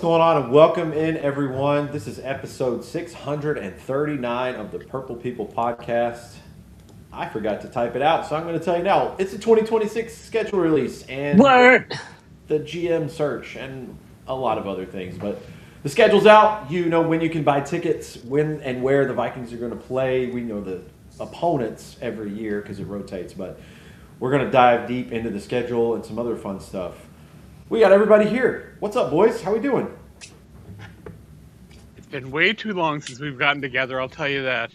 going on? And welcome in, everyone. This is episode 639 of the Purple People podcast. I forgot to type it out, so I'm going to tell you now. It's the 2026 schedule release and What? the GM search and a lot of other things. But the schedule's out. You know when you can buy tickets, when and where the Vikings are going to play. We know the opponents every year because it rotates. But we're going to dive deep into the schedule and some other fun stuff. We got everybody here. What's up, boys? How we doing? It's been way too long since we've gotten together, I'll tell you that.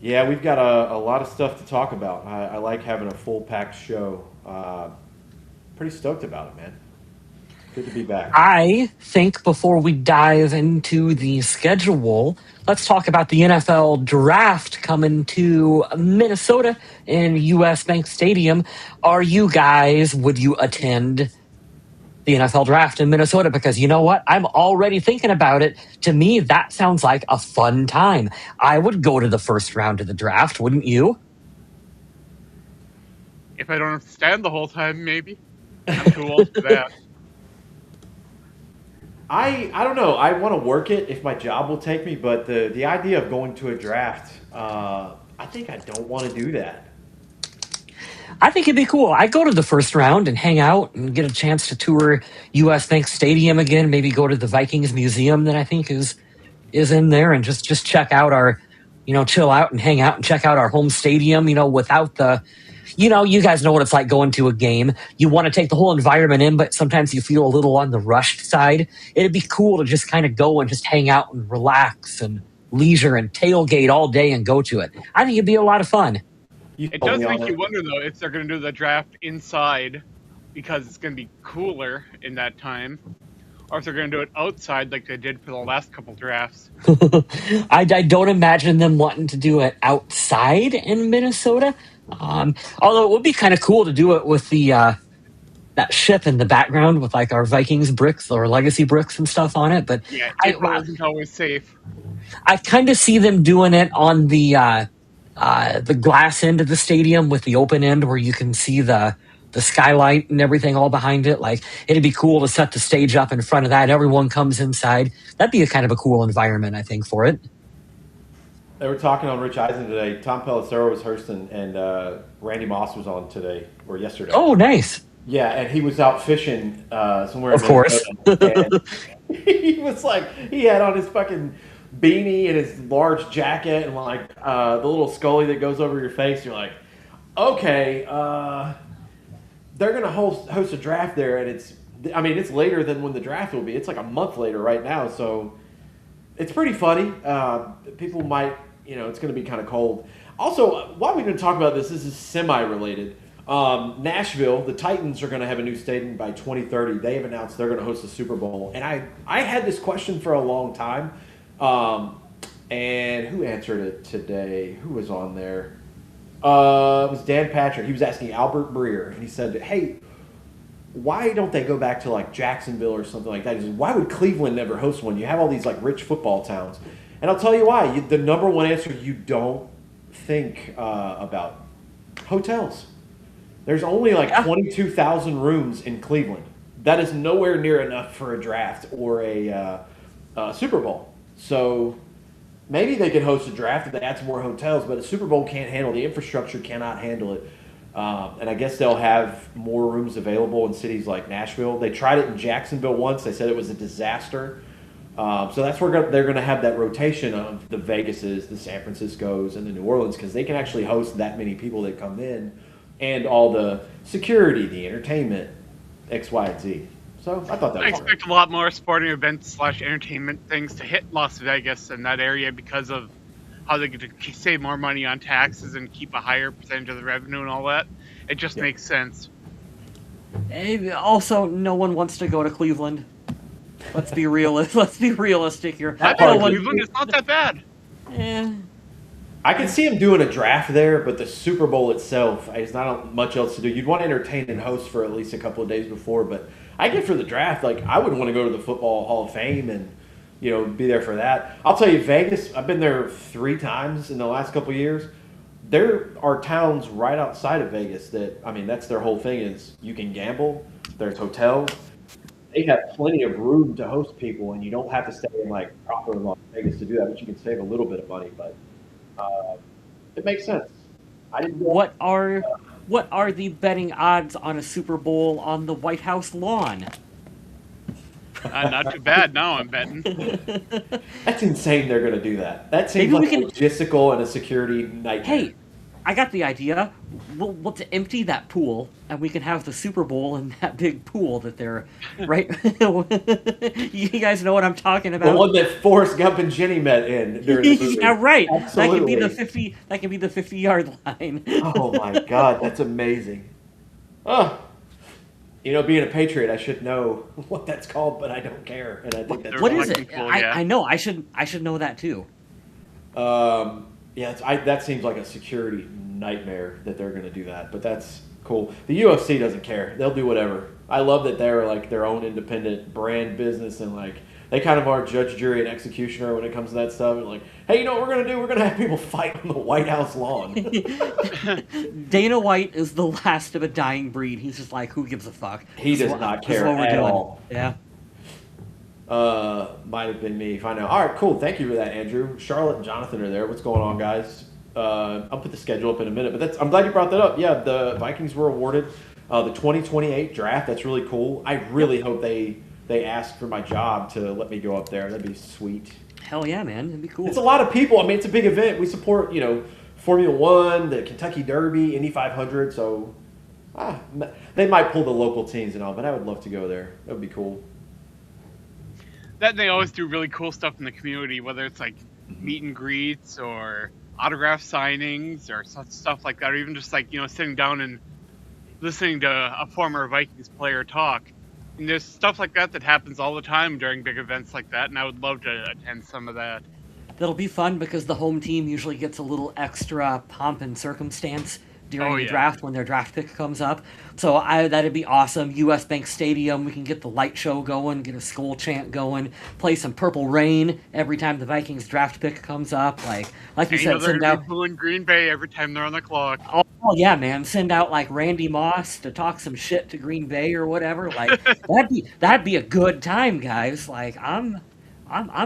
Yeah, we've got a lot of stuff to talk about. I like having a full-packed show. Pretty stoked about it, man. Good to be back. I think before we dive into the schedule, let's talk about the NFL draft coming to Minnesota in US Bank Stadium. Would you attend the NFL draft in Minnesota? Because you know what? I'm already thinking about it. To me, that sounds like a fun time. I would go to the first round of the draft, wouldn't you? If I don't have to stand the whole time, maybe. I'm too old for that. I don't know. I want to work it if my job will take me, but the idea of going to a draft, I think I don't want to do that. I think it'd be cool. I'd go to the first round and hang out and get a chance to tour US Bank Stadium again, maybe go to the Vikings Museum that I think is in there and just check out our, chill out and hang out and check out our home stadium, without the, you guys know what it's like going to a game. You want to take the whole environment in, but sometimes you feel a little on the rushed side. It'd be cool to just kind of go and just hang out and relax and leisure and tailgate all day and go to it. I think it'd be a lot of fun. It does make you wonder, though, if they're going to do the draft inside because it's going to be cooler in that time, or if they're going to do it outside like they did for the last couple drafts. I don't imagine them wanting to do it outside in Minnesota. Although it would be kind of cool to do it with the that ship in the background with like our Vikings bricks or legacy bricks and stuff on it. But yeah, it wasn't always safe. I kind of see them doing it on the glass end of the stadium with the open end where you can see the skylight and everything all behind it. Like, it'd be cool to set the stage up in front of that. Everyone comes inside. That'd be a kind of a cool environment, I think, for it. They were talking on Rich Eisen today. Tom Pelissero was hosting, and Randy Moss was on today or yesterday. Oh, nice. Yeah, and he was out fishing somewhere. Of course. He was like, he had on his fucking beanie and his large jacket and like the little scully that goes over your face. You're like, okay, they're gonna host a draft there, and it's later than when the draft will be. It's like a month later right now, so it's pretty funny. People might, it's gonna be kind of cold. Also, while we've been talking about this is semi-related. Nashville, the Titans are going to have a new stadium by 2030. They have announced they're going to host the Super Bowl. And I had this question for a long time. And who answered it today? Who was on there? It was Dan Patrick. He was asking Albert Breer. And he said, hey, why don't they go back to like Jacksonville or something like that? He said, why would Cleveland never host one? You have all these like rich football towns. And I'll tell you why. The number one answer you don't think about. Hotels. There's only like 22,000 rooms in Cleveland. That is nowhere near enough for a draft or a Super Bowl. So maybe they could host a draft if they add some more hotels, but a Super Bowl can't handle it. The infrastructure cannot handle it. And I guess they'll have more rooms available in cities like Nashville. They tried it in Jacksonville once. They said it was a disaster. So that's where they're going to have that rotation of the Vegases, the San Franciscos, and the New Orleans because they can actually host that many people that come in. And all the security, the entertainment, X, Y, and Z. So I thought that was I expect a lot more sporting events / entertainment things to hit Las Vegas and that area because of how they get to save more money on taxes and keep a higher percentage of the revenue and all that. It just makes sense. Also, no one wants to go to Cleveland. Let's be realistic here. Cleveland is not that bad. Yeah. I could see him doing a draft there, but the Super Bowl itself, there's not much else to do. You'd want to entertain and host for at least a couple of days before, but I get for the draft, like I would want to go to the Football Hall of Fame and, be there for that. I'll tell you, Vegas, I've been there 3 times in the last couple of years. There are towns right outside of Vegas that, that's their whole thing is you can gamble, there's hotels, they have plenty of room to host people, and you don't have to stay in like proper Las Vegas to do that, but you can save a little bit of money. But it makes sense. I didn't know. What are the betting odds on a Super Bowl on the White House lawn? Not too bad. Now I'm betting. That's insane. They're going to do that. That seems Maybe we like a logistical and a security nightmare. Hey, I got the idea. We'll empty that pool, and we can have the Super Bowl in that big pool that they're right. You guys know what I'm talking about. The one that Forrest Gump and Jenny met in during the movie. Yeah, right. Absolutely. That can be the 50-yard line. Oh my God, that's amazing. Oh, being a Patriot, I should know what that's called, but I don't care, and I think that's What is it? Pool, yeah. I know. I should know that too. Yeah, that seems like a security nightmare that they're going to do that, but that's cool. The UFC doesn't care; they'll do whatever. I love that they're like their own independent brand business, and like they kind of are judge, jury, and executioner when it comes to that stuff. And like, hey, you know what we're going to do? We're going to have people fight on the White House lawn. Dana White is the last of a dying breed. He's just like, who gives a fuck? He does not care at all. Yeah. Might have been me. Find out. All right, cool. Thank you for that, Andrew. Charlotte and Jonathan are there. What's going on, guys? I'll put the schedule up in a minute, but I'm glad you brought that up. Yeah, the Vikings were awarded the 2028 draft. That's really cool. I really hope they ask for my job to let me go up there. That'd be sweet. Hell yeah, man. It'd be cool. It's a lot of people. I mean, it's a big event. We support, Formula One, the Kentucky Derby, Indy 500. So they might pull the local teams and all, but I would love to go there. That would be cool. That they always do really cool stuff in the community, whether it's like meet and greets or autograph signings or stuff like that, or even just like sitting down and listening to a former Vikings player talk. And there's stuff like that happens all the time during big events like that, and I would love to attend some of that. That'll be fun because the home team usually gets a little extra pomp and circumstance during the draft when their draft pick comes up. So that'd be awesome. US Bank Stadium, we can get the light show going, get a skull chant going, play some Purple Rain every time the Vikings draft pick comes up. Like you said, send out in Green Bay every time they're on the clock. Oh yeah, man! Send out like Randy Moss to talk some shit to Green Bay or whatever. Like that'd be a good time, guys. Like I'm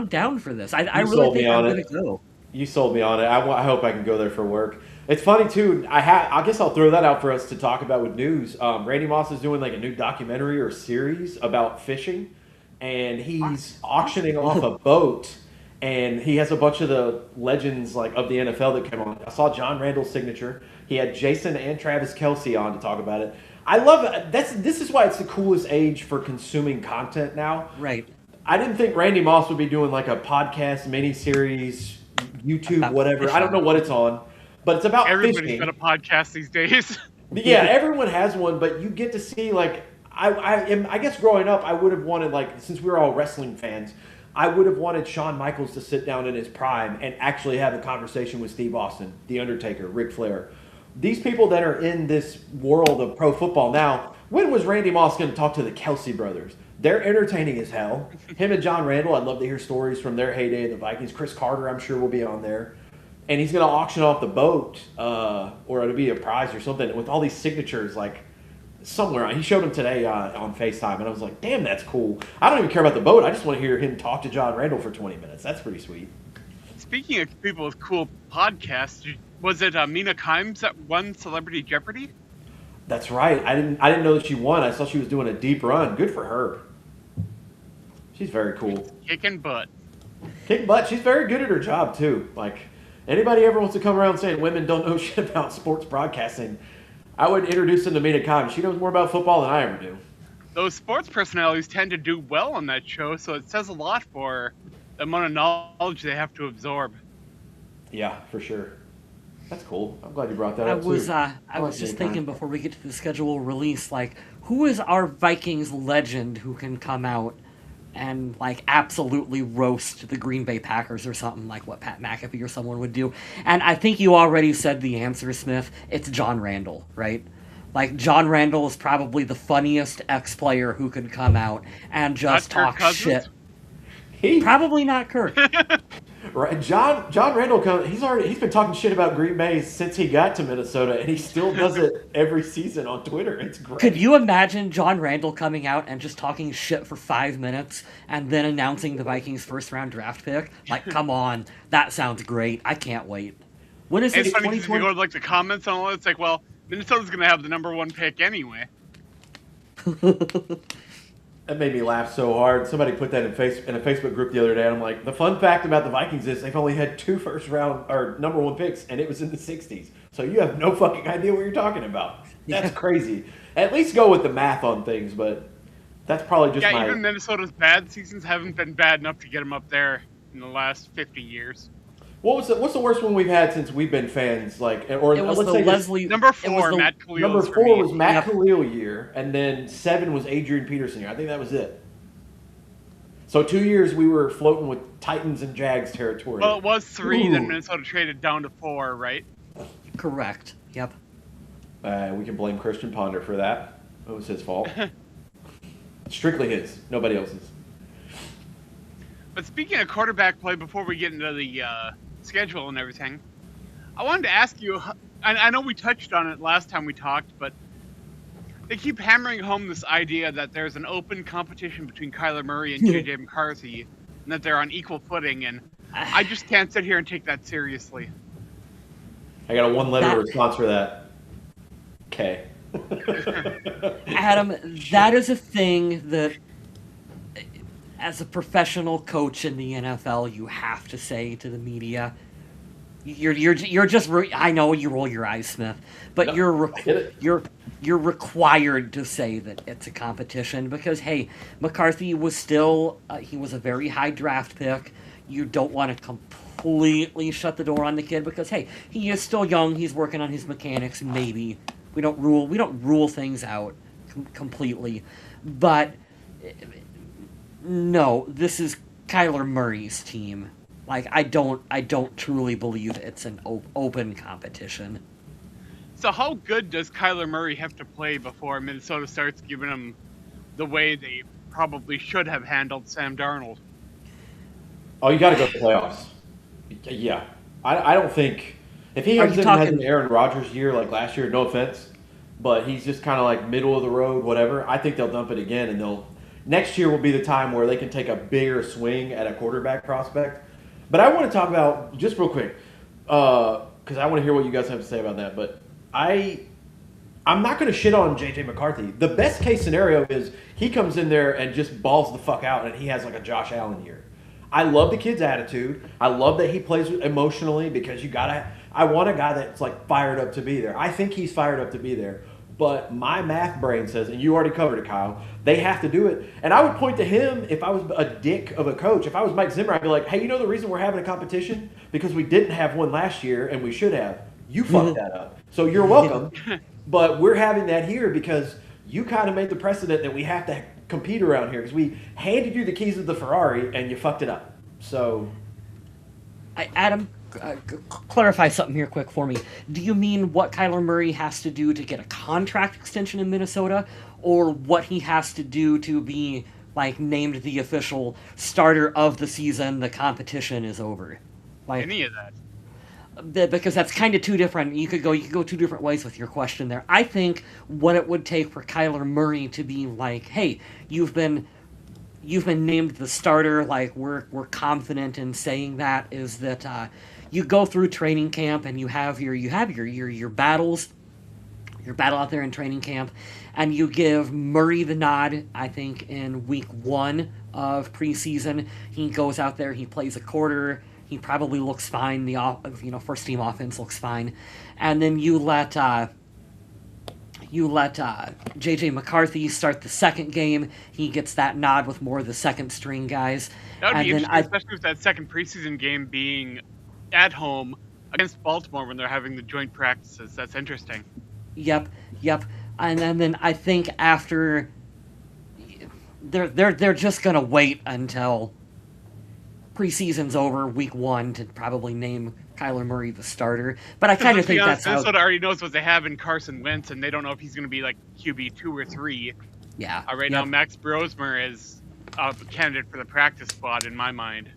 down for this. I really think I'm gonna go. You sold me on it. I hope I can go there for work. It's funny too. I guess I'll throw that out for us to talk about with news. Randy Moss is doing like a new documentary or series about fishing, and he's auctioning off a boat. And he has a bunch of the legends like of the NFL that came on. I saw John Randall's signature. He had Jason and Travis Kelce on to talk about it. I love it. This is why it's the coolest age for consuming content now. Right. I didn't think Randy Moss would be doing like a podcast, mini-series, YouTube, whatever. I don't know what it's on. But it's about Everybody's fishing. got a podcast these days. Yeah, everyone has one, but you get to see like I guess growing up I would have wanted, like, since we were all wrestling fans, I would have wanted Shawn Michaels to sit down in his prime and actually have a conversation with Steve Austin, The Undertaker, Ric Flair. These people that are in this world of pro football now, when was Randy Moss going to talk to the Kelce brothers? They're entertaining as hell. Him and John Randall, I'd love to hear stories from their heyday in the Vikings. Chris Carter, I'm sure, will be on there. And he's going to auction off the boat, or it'll be a prize or something, with all these signatures, like, somewhere. He showed them today on FaceTime, and I was like, damn, that's cool. I don't even care about the boat. I just want to hear him talk to John Randall for 20 minutes. That's pretty sweet. Speaking of people with cool podcasts, was it Mina Kimes that won Celebrity Jeopardy? That's right. I didn't know that she won. I saw she was doing a deep run. Good for her. She's very cool. Kicking butt. Kicking butt. She's very good at her job, too. Like, anybody ever wants to come around saying women don't know shit about sports broadcasting, I would introduce them to Mina Kimes. She knows more about football than I ever do. Those sports personalities tend to do well on that show, so it says a lot for the amount of knowledge they have to absorb. Yeah, for sure. That's cool. I'm glad you brought that up, too. I was just thinking before we get to the schedule release, like, who is our Vikings legend who can come out and, like, absolutely roast the Green Bay Packers or something like what Pat McAfee or someone would do? And I think you already said the answer, Smith. It's John Randall, right? Like, John Randall is probably the funniest ex-player who could come out and just talk shit. Probably not Kirk. Right, John Randall he's been talking shit about Green Bay since he got to Minnesota, and he still does it every season on Twitter. It's great. Could you imagine John Randall coming out and just talking shit for 5 minutes and then announcing the Vikings' first-round draft pick? Like, come on, that sounds great. I can't wait. When is It's this? funny because if you 2020? go to like the comments and all that, it's like, well, Minnesota's going to have the number 1 pick anyway. That made me laugh so hard. Somebody put that in a Facebook group the other day. And I'm like, the fun fact about the Vikings is they've only had 2 first-round or number 1 picks, and it was in the '60s. So you have no fucking idea what you're talking about. That's crazy. At least go with the math on things, but that's probably just my... Even Minnesota's bad seasons haven't been bad enough to get them up there in the last 50 years. What's the worst one we've had since we've been fans? Like, or It was let's the say Leslie. Number it 4, was the- Matt Khalil. number 4 was Matt Yep. Khalil year, and then 7 was Adrian Peterson year. I think that was it. So 2 years we were floating with Titans and Jags territory. Well, it was 3, then Ooh. Minnesota traded down to 4, right? Correct. Yep. We can blame Christian Ponder for that. It was his fault. Strictly his, nobody else's. But speaking of quarterback play, before we get into the schedule and everything, I wanted to ask you, I know we touched on it last time we talked, but they keep hammering home this idea that there's an open competition between Kyler Murray and J.J. McCarthy, and that they're on equal footing, and I just can't sit here and take that seriously. I got a one-letter response for that. Okay. Adam, that is a thing that, as a professional coach in the NFL, you have to say to the media. You're just. I know you roll your eyes, Smith, but No, you're required to say that it's a competition because hey, McCarthy was still he was a very high draft pick. You don't want to completely shut the door on the kid because hey, he is still young. He's working on his mechanics. Maybe we don't rule things out completely, but no, this is Kyler Murray's team. Like I don't truly believe it's an open competition. So how good does Kyler Murray have to play before Minnesota starts giving him the way they probably should have handled Sam Darnold? Oh, you got to go to the playoffs. Yeah. I don't think... If he comes in and has an Aaron Rodgers year like last year, no offense, but he's just kind of like middle of the road, whatever, I think they'll dump it again, and they'll... Next year will be the time where they can take a bigger swing at a quarterback prospect. But I want to talk about, just real quick, because I want to hear what you guys have to say about that, but I'm not going to shit on J.J. McCarthy. The best case scenario is he comes in there and just balls the fuck out and he has like a Josh Allen year. I love the kid's attitude. I love that he plays emotionally because I want a guy that's like fired up to be there. I think he's fired up to be there. But my math brain says, and you already covered it, Kyle, they have to do it. And I would point to him if I was a dick of a coach. If I was Mike Zimmer, I'd be like, hey, you know the reason we're having a competition? Because we didn't have one last year and we should have. You fucked that up. So you're welcome. But we're having that here because you kind of made the precedent that we have to compete around here because we handed you the keys of the Ferrari and you fucked it up. So, Adam, clarify something here quick for me. Do you mean what Kyler Murray has to do to get a contract extension in Minnesota, or what he has to do to be like named the official starter of the season? The competition is over. Like Any of that. because that's kind of two different. You could go two different ways with your question there. I think what it would take for Kyler Murray to be like, hey, you've been named the starter. Like we're confident in saying that is that you go through training camp and you have your battles, your battle out there in training camp, and you give Murray the nod. I think in week 1 of preseason, he goes out there, he plays a quarter. He probably looks fine. The first team offense looks fine, and then you let J.J. McCarthy start the second game. He gets that nod with more of the second string guys. That would be interesting, especially with that second preseason game being at home against Baltimore when they're having the joint practices. That's interesting. Yep. And then I think after they're just gonna wait until preseason's over, week 1, to probably name Kyler Murray the starter. But I kind of think that's how... Minnesota already knows what they have in Carson Wentz, and they don't know if he's going to be like QB 2 or 3. Yeah. Right now, Max Brosmer is a candidate for the practice spot in my mind.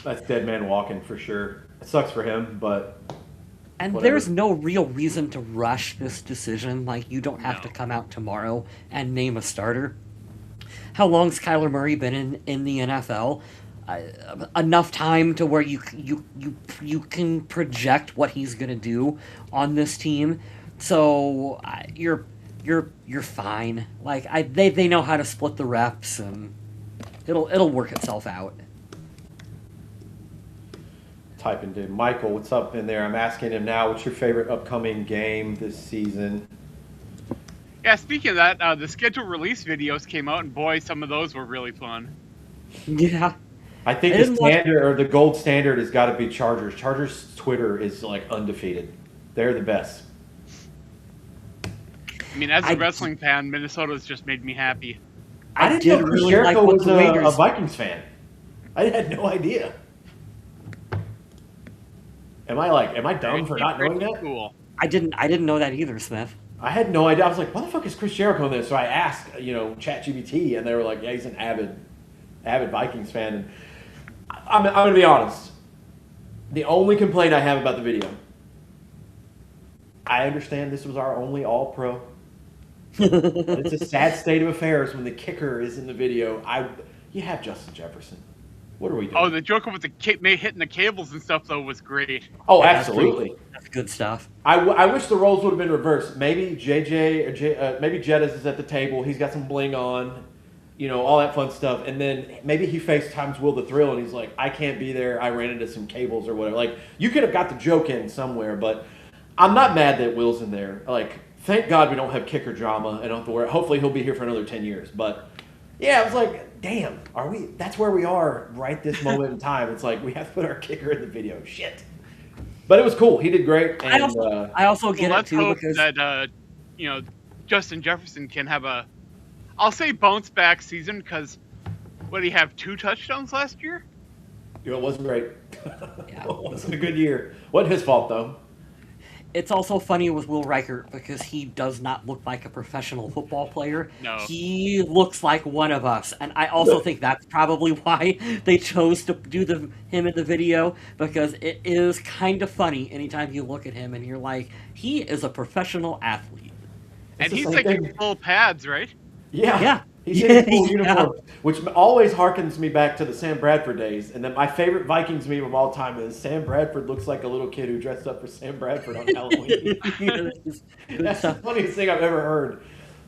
That's dead man walking for sure. It sucks for him, but And whatever. there's no real reason to rush this decision. Like, you don't have to No. come out tomorrow and name a starter. How long's Kyler Murray been in the NFL? Enough time to where you can project what he's gonna do on this team. So you're fine. Like they know how to split the reps, and it'll work itself out. Typing to Michael, what's up in there? I'm asking him now, what's your favorite upcoming game this season? Yeah, speaking of that, the scheduled release videos came out, and boy, some of those were really fun. Yeah. I think I the didn't watch- standard or the gold standard has got to be Chargers. Chargers Twitter is like undefeated. They're the best. I mean, as a wrestling fan, Minnesota's just made me happy. I didn't know Chris Jericho was a Vikings fan. I had no idea. Am I dumb for not knowing that? Cool. I didn't know that either, Smith. I had no idea. I was like, "What the fuck is Chris Jericho in this?" So I asked, ChatGPT, and they were like, "Yeah, he's an avid Vikings fan." And I'm gonna be honest. The only complaint I have about the video, I understand this was our only All-Pro. It's a sad state of affairs when the kicker is in the video. You have Justin Jefferson. What are we doing? Oh, the joke with the hitting the cables and stuff though was great. Oh, absolutely. That's good stuff. I wish the roles would have been reversed. Maybe maybe Jettis is at the table. He's got some bling on, all that fun stuff. And then maybe he FaceTimes Will the Thrill, and he's like, "I can't be there. I ran into some cables or whatever." Like, you could have got the joke in somewhere, but I'm not mad that Will's in there. Like, thank God we don't have kicker drama and don't have to worry. Hopefully he'll be here for another 10 years. But yeah, I was like, damn, that's where we are right this moment in time. It's like we have to put our kicker in the video. Shit. But it was cool. He did great. And, I also get let's it too hope because that Justin Jefferson can have I'll say bounce back season, because what did he have, 2 touchdowns last year? It wasn't great. Yeah. It wasn't a good year. Wasn't his fault though. it's also funny with Will Reichert because he does not look like a professional football player. No. He looks like one of us, and I also think that's probably why they chose to do him in the video, because it is kind of funny anytime you look at him and you're like, he is a professional athlete. And It's the he's same like thing. in full pads, right? Yeah. Yeah. He's in full Yeah. uniform, which always harkens me back to the Sam Bradford days. And then my favorite Vikings meme of all time is Sam Bradford looks like a little kid who dressed up for Sam Bradford on Halloween. That's the funniest thing I've ever heard.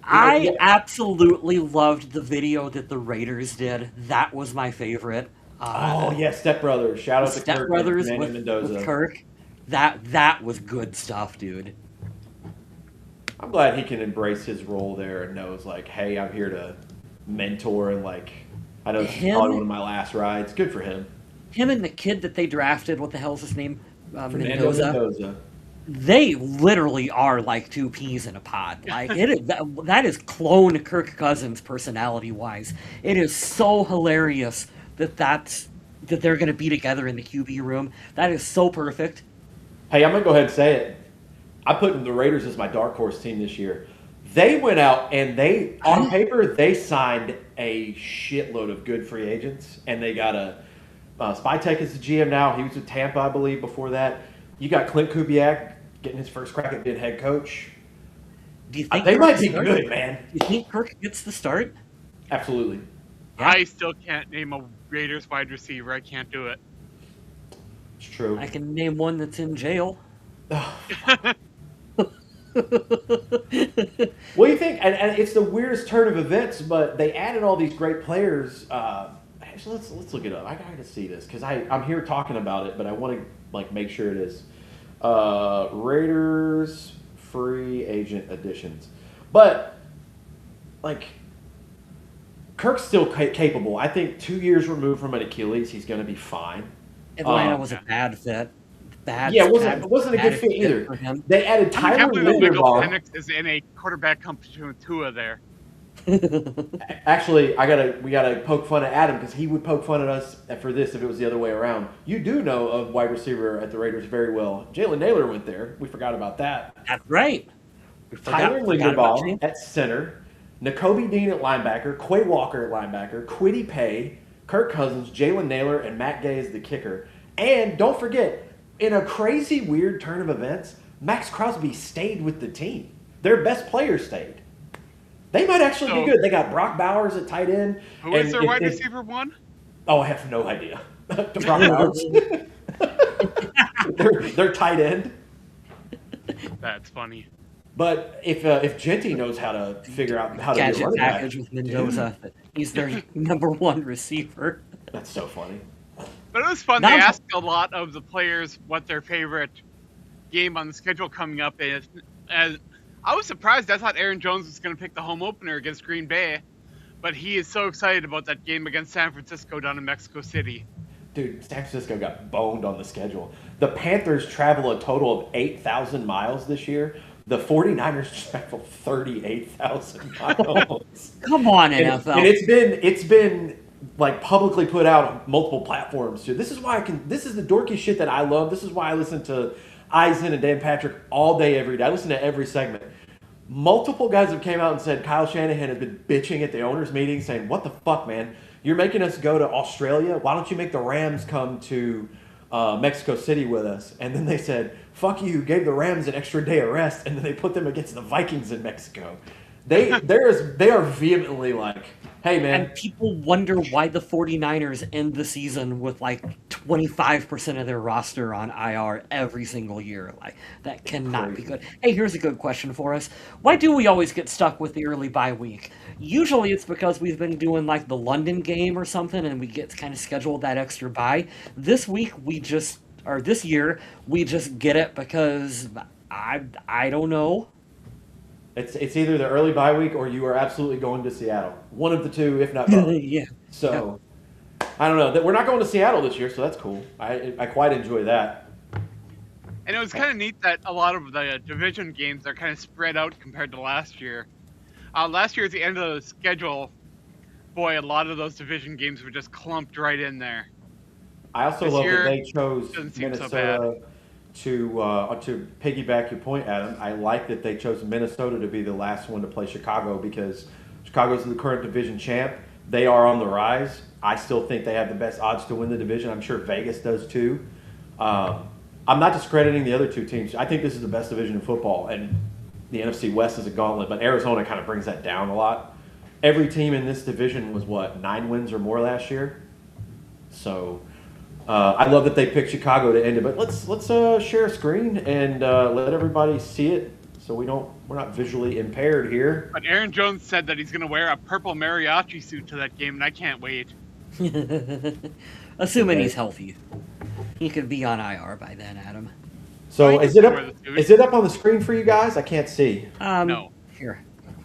I absolutely loved the video that the Raiders did. That was my favorite. Oh, yeah, Step Brothers. Shout out to Step Kirk Brothers and with Mendoza. Kirk. That was good stuff, dude. I'm glad he can embrace his role there and knows, like, hey, I'm here to mentor and, like, I know this is probably one of my last rides. Good for him. Him and the kid that they drafted, what the hell's his name? Fernando Mendoza. They literally are like two peas in a pod. Like that is clone Kirk Cousins personality wise. It is so hilarious that they're going to be together in the QB room. That is so perfect. Hey, I'm going to go ahead and say it. I put the Raiders as my dark horse team this year. They went out and on paper, they signed a shitload of good free agents, and they got Spytek is the GM now. He was with Tampa, I believe, before that. You got Clint Kubiak getting his first crack at being head coach. Do you think They Kirk might be starts? good, man. Do you think Kirk gets the start? Absolutely. Yeah. I still can't name a Raiders wide receiver. I can't do it. It's true. I can name one that's in jail. What do you think? And it's the weirdest turn of events, but they added all these great players. Actually, let's look it up. I gotta see this because I'm here talking about it, but I want to make sure it is Raiders free agent additions. But Kirk's still capable. I think 2 years removed from an Achilles, he's going to be fine. Atlanta was a bad fit. It wasn't a good fit either. for him. They added I Tyler can't believe Michael Linderbaum. Penix is in a quarterback competition with Tua there. Actually, we gotta poke fun at Adam because he would poke fun at us for this if it was the other way around. You do know of wide receiver at the Raiders very well. Jalen Naylor went there. We forgot about that. That's right. Tyler Forgot about Linderbaum at center, N'Kobe Dean at linebacker, Quay Walker at linebacker, Kwity Paye, Kirk Cousins, Jalen Naylor, and Matt Gay is the kicker. And don't forget, in a crazy, weird turn of events, Max Crosby stayed with the team. Their best player stayed. They might actually be good. They got Brock Bowers at tight end. Who is their wide receiver one? Oh, I have no idea. Brock Bowers. They're tight end. That's funny. But if Genty knows how to figure out how to gadget do a running package back, with Mendoza, he's their number one receiver. that's so funny. But it was fun. They asked a lot of the players what their favorite game on the schedule coming up is. As I was surprised. I thought Aaron Jones was going to pick the home opener against Green Bay, but he is so excited about that game against San Francisco down in Mexico City. Dude, San Francisco got boned on the schedule. The Panthers travel a total of 8,000 miles this year. The 49ers travel 38,000 miles. Come on, NFL. And it's been like publicly put out on multiple platforms too. This is why this is the dorky shit that I love. This is why I listen to Eisen and Dan Patrick all day, every day. I listen to every segment. Multiple guys have came out and said Kyle Shanahan has been bitching at the owners' meeting saying, what the fuck, man? You're making us go to Australia? Why don't you make the Rams come to Mexico City with us? And then they said, fuck you, gave the Rams an extra day of rest, and then they put them against the Vikings in Mexico. They are vehemently like, hey, man. And people wonder why the 49ers end the season with like 25% of their roster on IR every single year. Like, that cannot be good. Hey, here's a good question for us. Why do we always get stuck with the early bye week? Usually it's because we've been doing like the London game or something and we get kind of scheduled that extra bye. This year, we just get it because I don't know. It's either the early bye week or you are absolutely going to Seattle. One of the two, if not both. Yeah. So, I don't know. We're not going to Seattle this year, so that's cool. I quite enjoy that. And it was kind of neat that a lot of the division games are kind of spread out compared to last year. Last year at the end of the schedule, boy, a lot of those division games were just clumped right in there. I also love that they chose Minnesota so to piggyback your point, Adam. I like that they chose Minnesota to be the last one to play Chicago because Chicago's the current division champ. They are on the rise. I still think they have the best odds to win the division. I'm sure Vegas does too. I'm not discrediting the other two teams. I think this is the best division in football, and the NFC West is a gauntlet, but Arizona kind of brings that down a lot. Every team in this division was, 9 wins or more last year? So I love that they picked Chicago to end it, but let's share a screen and let everybody see it so we're not visually impaired here. But Aaron Jones said that he's going to wear a purple mariachi suit to that game, and I can't wait. Assuming he's healthy. He could be on IR by then, Adam. So is it up on the screen for you guys? I can't see. No. Here,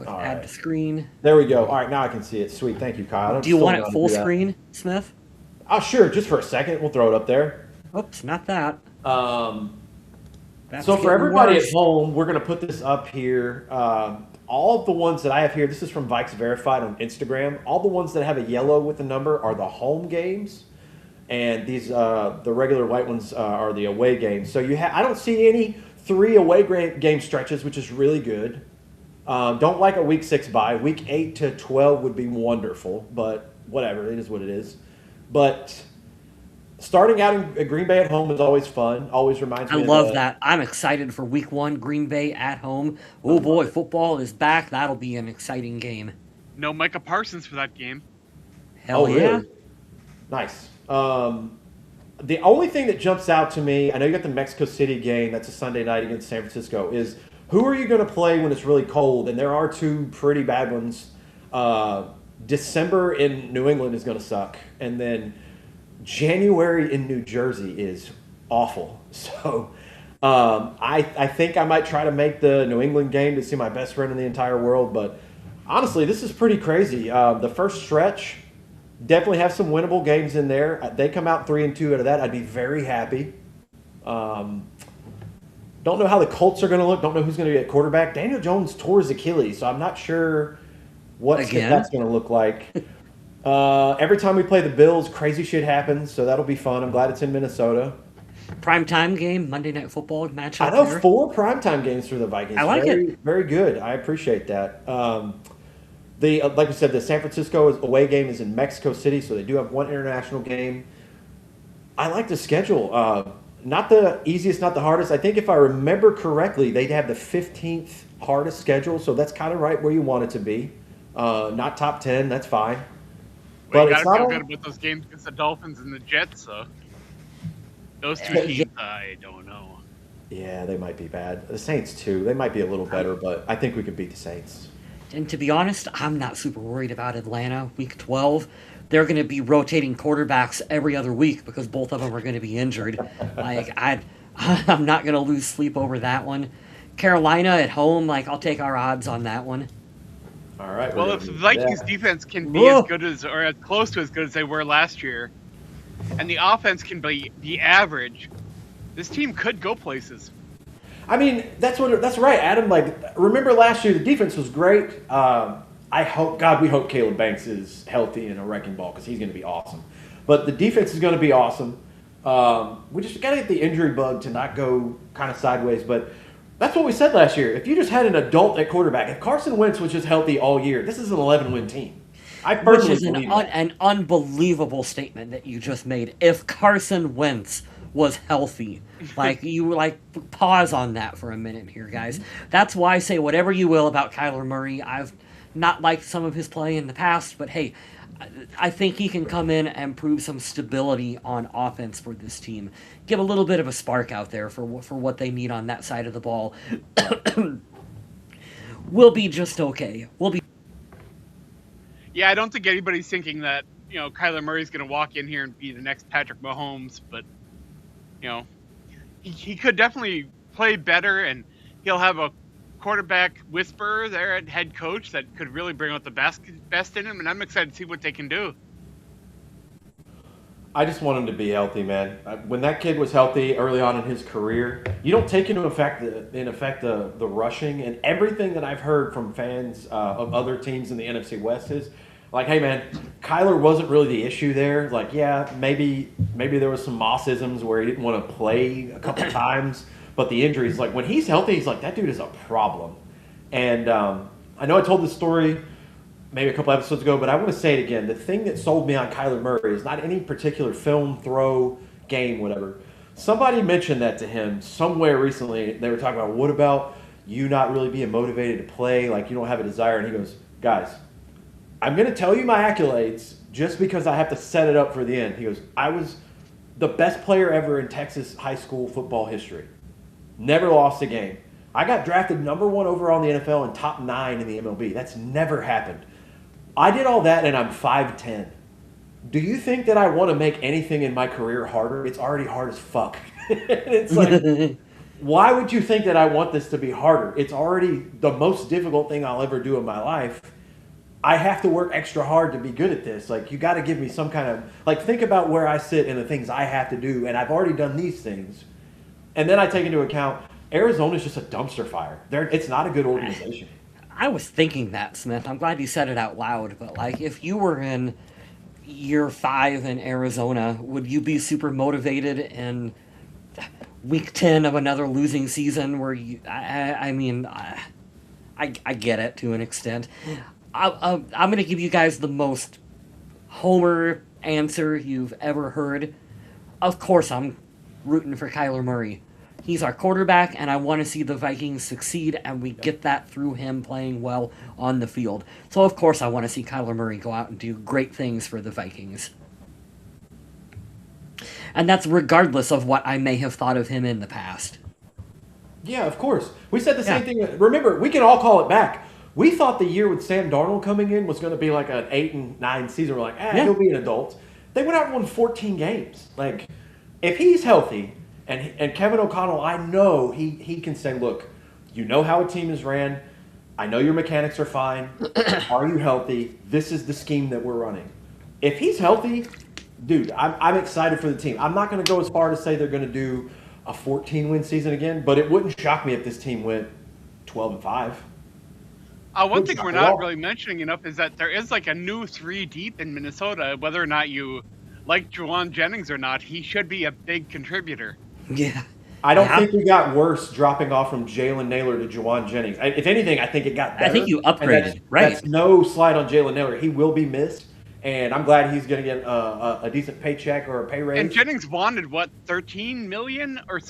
add to screen. There we go. All right, now I can see it. Sweet, thank you, Kyle. Do you want it full screen, Smith? Oh, sure. Just for a second, we'll throw it up there. Oops, not that. So for everybody at home, we're going to put this up here. All of the ones that I have here, this is from Vikes Verified on Instagram. All the ones that have a yellow with the number are the home games, and these the regular white ones are the away games. So I don't see any 3 away game stretches, which is really good. Don't like a week 6 bye. Week 8 to 12 would be wonderful, but whatever. It is what it is. But starting out in Green Bay at home is always fun. Always reminds me. I love that. I'm excited for Week 1, Green Bay at home. Oh boy, football is back. That'll be an exciting game. No Micah Parsons for that game. Hell yeah! Really? Nice. The only thing that jumps out to me, I know you got the Mexico City game. That's a Sunday night against San Francisco. Is who are you going to play when it's really cold? And there are 2 pretty bad ones. December in New England is going to suck, and then January in New Jersey is awful. So I think I might try to make the New England game to see my best friend in the entire world, but honestly, this is pretty crazy. The first stretch definitely have some winnable games in there. They come out 3-2 out of that, I'd be very happy. Don't know how the Colts are going to look. Don't know who's going to be at quarterback. Daniel Jones tore his Achilles, so I'm not sure what that's going to look like. Every time we play the Bills, crazy shit happens, so that'll be fun. I'm glad it's in Minnesota. Primetime game, Monday Night Football matchup. I know, 4 primetime games for the Vikings. I like it. Very good. I appreciate that. like we said, the San Francisco away game is in Mexico City, so they do have one international game. I like the schedule. Not the easiest, not the hardest. I think if I remember correctly, they'd have the 15th hardest schedule, so that's kind of right where you want it to be. Not top 10, that's fine. Well, you gotta feel good about those games against the Dolphins and the Jets, so those two teams, I don't know. Yeah, they might be bad. The Saints too. They might be a little better, but I think we could beat the Saints. And to be honest, I'm not super worried about Atlanta. Week 12, they're going to be rotating quarterbacks every other week because both of them are going to be injured. I'm not going to lose sleep over that one. Carolina at home, I'll take our odds on that one. All right. Well, if the Vikings defense can be as good as, or as close to as good as they were last year, and the offense can be average, this team could go places. I mean, that's right, Adam. Remember last year, the defense was great. We hope Caleb Banks is healthy and a wrecking ball because he's going to be awesome. But the defense is going to be awesome. We just got to get the injury bug to not go kind of sideways. But that's what we said last year. If you just had an adult at quarterback, if Carson Wentz was just healthy all year, this is an 11-win team. I personally believe an unbelievable statement that you just made. If Carson Wentz was healthy. Pause on that for a minute here, guys. That's why I say whatever you will about Kyler Murray. I've not liked some of his play in the past, but hey, I think he can come in and prove some stability on offense for this team. Give a little bit of a spark out there for what they need on that side of the ball. We'll be just okay. Yeah, I don't think anybody's thinking that, Kyler Murray's going to walk in here and be the next Patrick Mahomes, but he could definitely play better, and he'll have a quarterback whisperer there at head coach that could really bring out the best in him, and I'm excited to see what they can do. I just want him to be healthy, man. When that kid was healthy early on in his career, you don't take into effect the rushing, and everything that I've heard from fans of other teams in the NFC West is hey man, Kyler wasn't really the issue there. Maybe there was some Moss-isms where he didn't want to play a couple times, but the injuries, when he's healthy, he's that dude is a problem. And I know I told this story maybe a couple episodes ago, but I want to say it again. The thing that sold me on Kyler Murray is not any particular film, throw, game, whatever. Somebody mentioned that to him somewhere recently. They were talking about, what about you not really being motivated to play, you don't have a desire? And he goes, guys, I'm going to tell you my accolades just because I have to set it up for the end. He goes, I was the best player ever in Texas high school football history. Never lost a game. I got drafted number 1 overall in the NFL and top 9 in the MLB. That's never happened. I did all that and I'm 5'10". Do you think that I want to make anything in my career harder? It's already hard as fuck. It's why would you think that I want this to be harder? It's already the most difficult thing I'll ever do in my life. I have to work extra hard to be good at this. You got to give me some kind of, think about where I sit and the things I have to do, and I've already done these things. And then I take into account, Arizona's just a dumpster fire. It's not a good organization. I was thinking that, Smith. I'm glad you said it out loud, but if you were in year 5 in Arizona, would you be super motivated in week 10 of another losing season where I get it to an extent. I'm going to give you guys the most homer answer you've ever heard. Of course I'm rooting for Kyler Murray. He's our quarterback, and I want to see the Vikings succeed, and we get that through him playing well on the field. So, of course, I want to see Kyler Murray go out and do great things for the Vikings. And that's regardless of what I may have thought of him in the past. Yeah, of course. We said the same thing. Remember, we can all call it back. We thought the year with Sam Darnold coming in was going to be an 8-9 season. We're like, he'll be an adult. They went out and won 14 games. If he's healthy, and Kevin O'Connell, I know he can say, look, you know how a team is ran. I know your mechanics are fine. Are you healthy? This is the scheme that we're running. If he's healthy, dude, I'm excited for the team. I'm not going to go as far to say they're going to do a 14-win season again, but it wouldn't shock me if this team went 12-5. One thing we're not really mentioning enough is that there is a new 3 deep in Minnesota. Whether or not you like Juwan Jennings or not, he should be a big contributor. Yeah. I don't Yeah. think we got worse dropping off from Jalen Naylor to Juwan Jennings. If anything, I think it got better. I think you And upgraded, right? That's no slide on Jalen Naylor. He will be missed, and I'm glad he's going to get a decent paycheck or a pay raise. And Jennings wanted what, 13 million or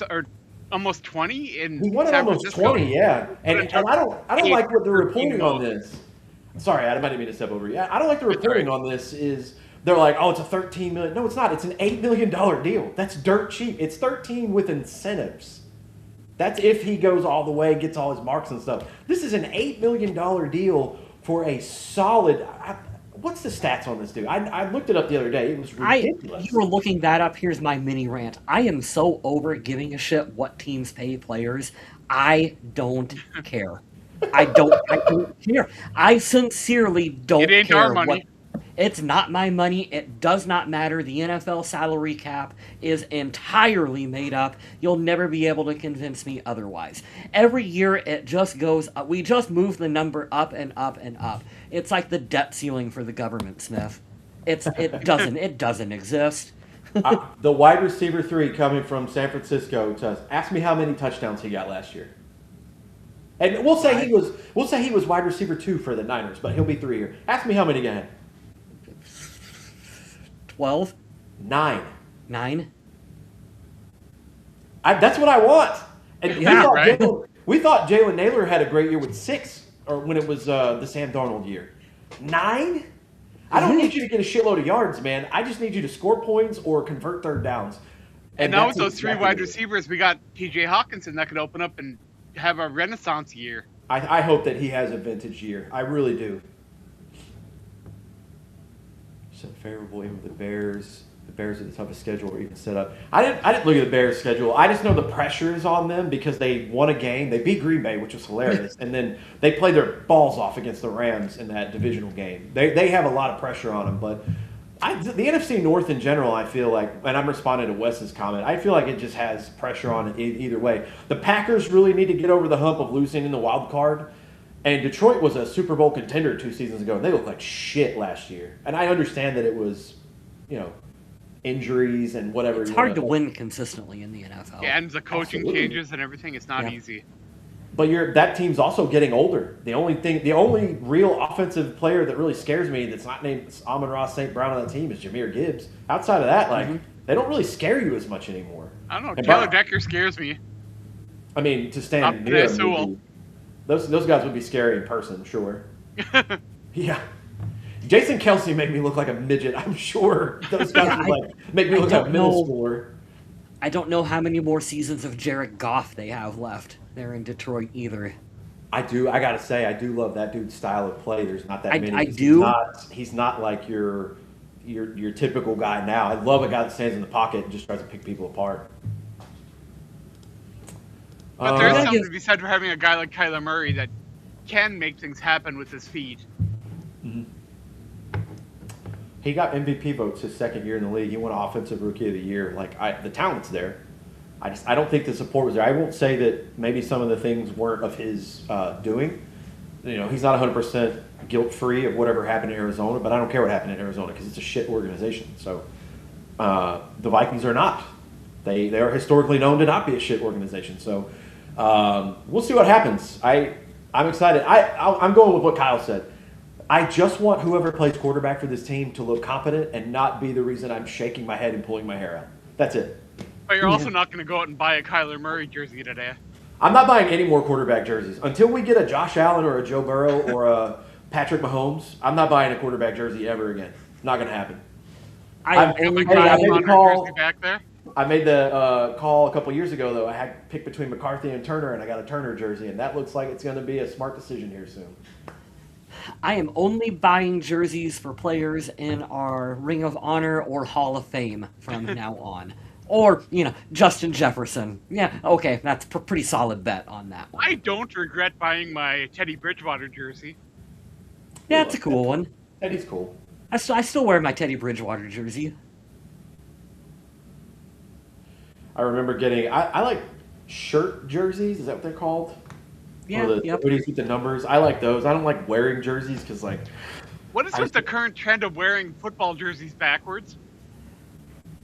almost 20 in He wanted San almost Francisco? 20, yeah. And It I took don't like what the 13 reporting on million. this. Sorry, Adam, I didn't mean to step over you. I don't like the It's all reporting right. on this. Is they're like, oh, it's a 13 million. No, it's not. It's an $8 million deal. That's dirt cheap. It's 13 with incentives. That's if he goes all the way, gets all his marks and stuff. This is an $8 million deal for a solid. What's the stats on this dude? I looked it up the other day. It was ridiculous. You were looking that up. Here's my mini rant. I am so over giving a shit what teams pay players. I don't care. I don't care. I sincerely don't It ain't care our money. what. It's not my money. It does not matter. The NFL salary cap is entirely made up. You'll never be able to convince me otherwise. Every year it just goes up. We just move the number up and up and up. It's like the debt ceiling for the government, Smith. It doesn't exist. The wide receiver 3 coming from San Francisco to us. Ask me how many touchdowns he got last year. And we'll say he was wide receiver 2 for the Niners, but he'll be 3 here. Ask me how many again. 12? 9. 9? That's what I want. And Yeah, right. we thought Jalen Naylor had a great year with 6, or when it was the Sam Darnold year. 9? I don't need you to get a shitload of yards, man. I just need you to score points or convert third downs. And now with that's those 3 exactly wide it. receivers, we got T.J. Hawkinson that could open up and have a renaissance year. I hope that he has a vintage year. I really do. So favorable even with the Bears. The Bears are the toughest schedule or even set up. I didn't look at the Bears' schedule. I just know the pressure is on them because they won a game. They beat Green Bay, which was hilarious, and then they played their balls off against the Rams in that divisional game. They have a lot of pressure on them, but the NFC North in general, I feel like, and I'm responding to Wes's comment, I feel like it just has pressure on it either way. The Packers really need to get over the hump of losing in the wild card. And Detroit was a Super Bowl contender 2 seasons ago, and they looked like shit last year. And I understand that it was, injuries and whatever. It's hard to win consistently in the NFL. Yeah, and the coaching Absolutely. changes and everything, it's not easy. But that team's also getting older. The only real offensive player that really scares me that's not named Amon-Ra St. Brown on that team is Jahmyr Gibbs. Outside of that, they don't really scare you as much anymore. I don't know. And Taylor Decker scares me. I mean, to Up stand to near that him would Sewell. be- those guys would be scary in person, sure. Yeah. Jason Kelsey made me look like a midget. I'm sure those guys would make me look like a middle schooler. I don't know how many more seasons of Jared Goff they have left there in Detroit either. I gotta say, I do love that dude's style of play. There's not that many. I do. He's not like your typical guy now. I love a guy that stands in the pocket and just tries to pick people apart. But there's Yeah. something to be said for having a guy like Kyler Murray that can make things happen with his feet. He got MVP votes his second year in the league. He won Offensive Rookie of the Year. The talent's there. I don't think the support was there. I won't say that maybe some of the things weren't of his doing. He's not 100% guilt-free of whatever happened in Arizona, but I don't care what happened in Arizona because it's a shit organization. So the Vikings are not. They are historically known to not be a shit organization. So we'll see what happens. I'm excited. I'm going with what Kyle said. I just want whoever plays quarterback for this team to look competent and not be the reason I'm shaking my head and pulling my hair out. That's it. But you're also not going to go out and buy a Kyler Murray jersey today. I'm not buying any more quarterback jerseys. Until we get a Josh Allen or a Joe Burrow or a Patrick Mahomes, I'm not buying a quarterback jersey ever again. Not going to happen. I'm You got only the I Kyle made the Hunter call. jersey back there. I made the call a couple years ago, though. I had to pick between McCarthy and Turner, and I got a Turner jersey, and that looks like it's going to be a smart decision here soon. I am only buying jerseys for players in our Ring of Honor or Hall of Fame from now on. Or, Justin Jefferson. Yeah, okay, that's a pretty solid bet on that one. I don't regret buying my Teddy Bridgewater jersey. Yeah, it's a cool one. Eddie's cool. I still wear my Teddy Bridgewater jersey. I remember getting, I like shirt jerseys. Is that what they're called? Yeah, Or the yep. hoodies with the numbers. I like those. I don't like wearing jerseys because, What is with the current trend of wearing football jerseys backwards?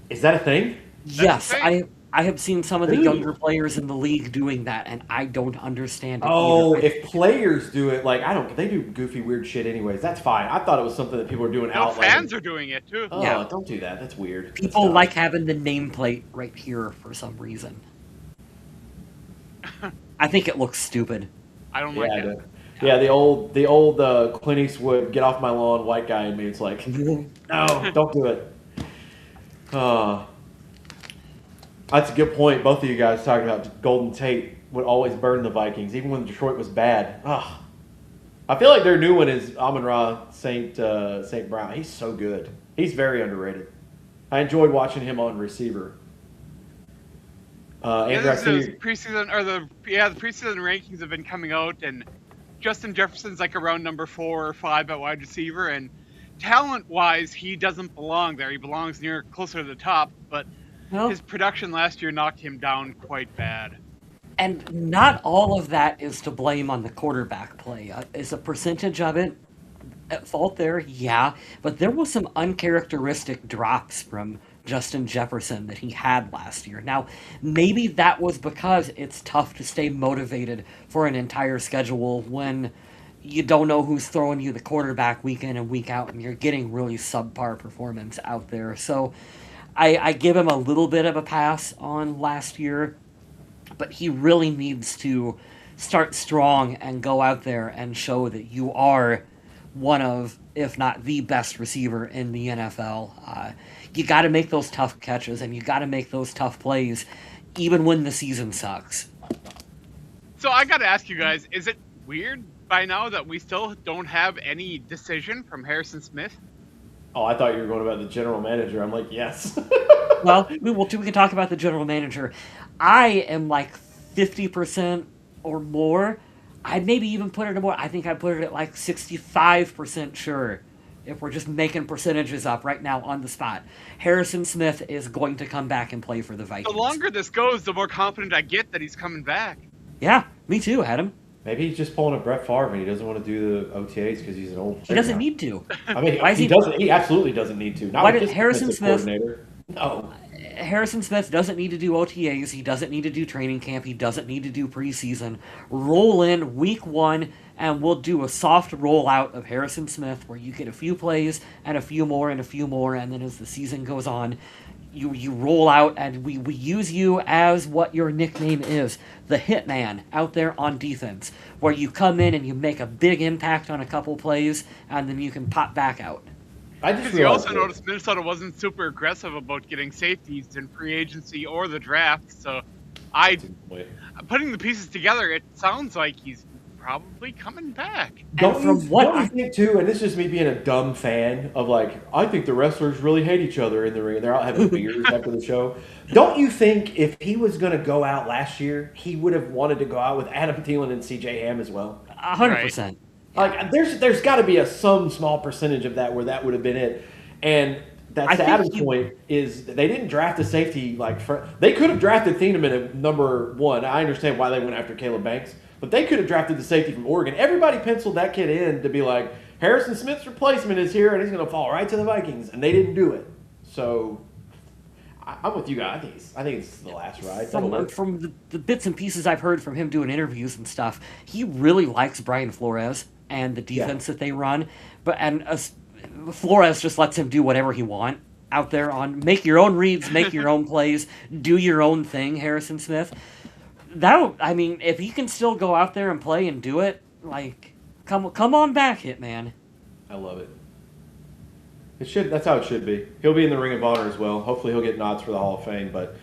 is that a thing? Yes, the thing. I have seen some of the Ooh. younger players in the league doing that, and I don't understand it Oh, either. if players do it, like, I don't, they do goofy, weird shit anyways. That's fine. I thought it was something that people were doing No, out, like, fans are doing it too. oh, Yeah. don't do that. That's weird. That's People dumb. like having the nameplate right here for some reason. I think it looks stupid. I don't like Yeah, I it. do. Yeah, the old Clint Eastwood, get off my lawn, white guy in me. It's like, no, don't do it. That's a good point. Both of you guys talking about Golden Tate would always burn the Vikings, even when Detroit was bad. Ugh. I feel like their new one is Amon-Ra St. Brown. He's so good. He's very underrated. I enjoyed watching him on receiver. Andrew, I This see is you- preseason or the preseason rankings have been coming out, and Justin Jefferson's like around number 4 or 5 at wide receiver, and talent-wise, he doesn't belong there. He belongs closer to the top, but Well, his production last year knocked him down quite bad. and not all of that is to blame on the quarterback play. Is a percentage of it at fault there? Yeah, but there was some uncharacteristic drops from Justin Jefferson that he had last year. Now, maybe that was because it's tough to stay motivated for an entire schedule when you don't know who's throwing you the quarterback week in and week out, and you're getting really subpar performance out there. So I give him a little bit of a pass on last year, but he really needs to start strong and go out there and show that you are one of, if not the best receiver in the NFL. You got to make those tough catches and you got to make those tough plays, even when the season sucks. So I got to ask you guys, is it weird by now that we still don't have any decision from Harrison Smith? Oh, I thought you were going about the general manager. I'm like, yes. Well, we can talk about the general manager. I am like 50% or more. I'd maybe even put it at more. I think I put it at like 65% sure, if we're just making percentages up right now on the spot. Harrison Smith is going to come back and play for the Vikings. The longer this goes, the more confident I get that he's coming back. Yeah, me too, Adam. Maybe he's just pulling a Brett Favre and he doesn't want to do the OTAs because he's an old. He doesn't need to. I mean, Why is he doesn't. He absolutely doesn't need to. Not Why with did this Harrison defensive Smith- coordinator. No. Harrison Smith doesn't need to do OTAs. He doesn't need to do training camp. He doesn't need to do preseason. Roll in week 1, and we'll do a soft rollout of Harrison Smith where you get a few plays and a few more and a few more, and then as the season goes on, you roll out, and we use you as what your nickname is, the hitman out there on defense, where you come in and you make a big impact on a couple plays, and then you can pop back out. I just Because you realized also noticed Minnesota wasn't super aggressive about getting safeties in free agency or the draft. So, putting the pieces together, it sounds like he's probably coming back. Don't And you, from what don't you I- think too? And this is just me being a dumb fan of like, I think the wrestlers really hate each other in the ring. They're out having beers after the show. Don't you think if he was going to go out last year, he would have wanted to go out with Adam Thielen and C.J. Ham as well? 100%. Like, there's got to be some small percentage of that where that would have been it. And that's I the think Adam's point is they didn't draft a safety they could have drafted Thieneman at number 1. I understand why they went after Caleb Banks, but they could have drafted the safety from Oregon. Everybody penciled that kid in to be like, Harrison Smith's replacement is here and he's going to fall right to the Vikings, and they didn't do it. So I'm with you guys. I think it's the last ride. From the bits and pieces I've heard from him doing interviews and stuff, he really likes Brian Flores and the defense that they run. Flores just lets him do whatever he want out there on make your own reads, make your own plays, do your own thing, Harrison Smith. If he can still go out there and play and do it, like, come on back, Hitman. I love it. That's how it should be. He'll be in the Ring of Honor as well. Hopefully he'll get nods for the Hall of Fame. But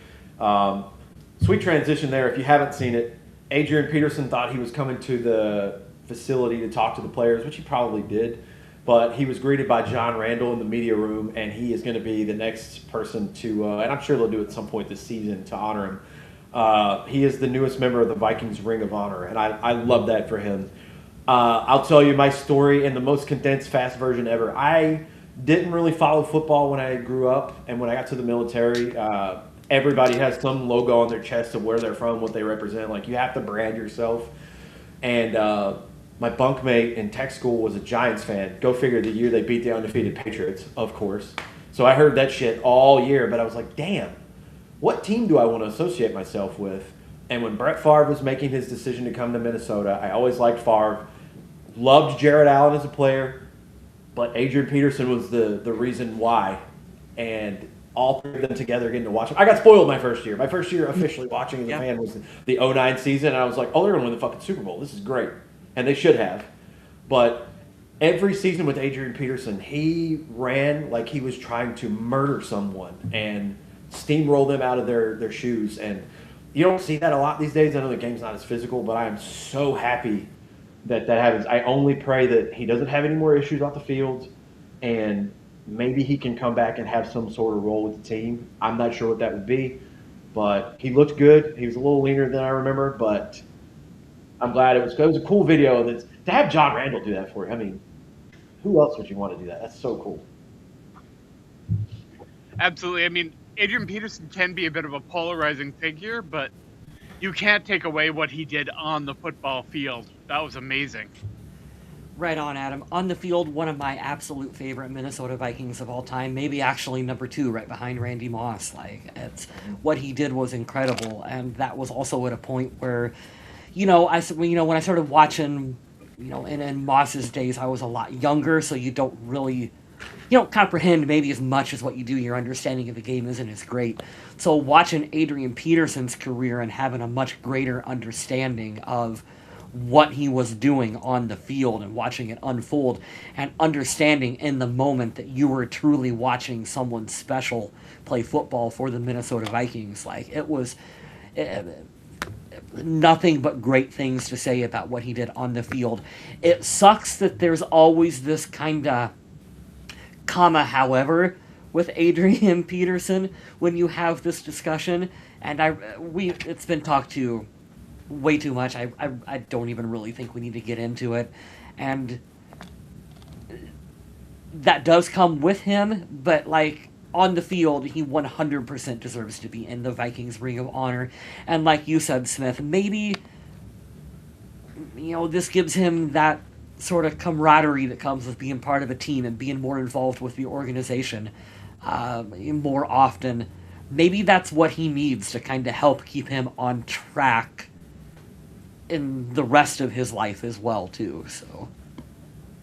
sweet transition there. If you haven't seen it, Adrian Peterson thought he was coming to the facility to talk to the players, which he probably did. But he was greeted by John Randall in the media room, and he is going to be the next person to, and I'm sure they'll do it at some point this season to honor him. He is the newest member of the Vikings Ring of Honor, and I love that for him. I'll tell you my story in the most condensed, fast version ever. I didn't really follow football when I grew up, and when I got to the military, everybody has some logo on their chest of where they're from, what they represent. Like, you have to brand yourself. And my bunkmate in tech school was a Giants fan. Go figure, the year they beat the undefeated Patriots, of course. So I heard that shit all year, but I was like, damn, what team do I want to associate myself with? And when Brett Favre was making his decision to come to Minnesota, I always liked Favre. Loved Jared Allen as a player, but Adrian Peterson was the reason why. And all three of them together getting to watch them. I got spoiled my first year. My first year officially watching as a fan was the 09 season, and I was like, oh, they're going to win the fucking Super Bowl. This is great. And they should have. But every season with Adrian Peterson, he ran like he was trying to murder someone and steamroll them out of their shoes. And you don't see that a lot these days. I know the game's not as physical, but I am so happy that happens. I only pray that he doesn't have any more issues off the field, and maybe he can come back and have some sort of role with the team. I'm not sure what that would be, but he looked good. He was a little leaner than I remember, but I'm glad it was a cool video. And to have John Randall do that for you, I mean, who else would you want to do that? That's so cool. Absolutely. I mean, Adrian Peterson can be a bit of a polarizing figure, but you can't take away what he did on the football field. That was amazing. Right on, Adam. On the field, one of my absolute favorite Minnesota Vikings of all time, maybe actually number 2, right behind Randy Moss. Like, what he did was incredible, and that was also at a point where, when I started watching, in Moss's days, I was a lot younger, so you don't really, comprehend maybe as much as what you do. Your understanding of the game isn't as great. So watching Adrian Peterson's career and having a much greater understanding of what he was doing on the field and watching it unfold and understanding in the moment that you were truly watching someone special play football for the Minnesota Vikings. Like, it was nothing but great things to say about what he did on the field. It sucks that there's always this kind of however with Adrian Peterson when you have this discussion, and it's been talked to way too much. I don't even really think we need to get into it. And that does come with him, but like on the field, he 100% deserves to be in the Vikings Ring of Honor. And like you said, Smith, maybe this gives him that sort of camaraderie that comes with being part of a team and being more involved with the organization more often. Maybe that's what he needs to kind of help keep him on track in the rest of his life as well, too. So,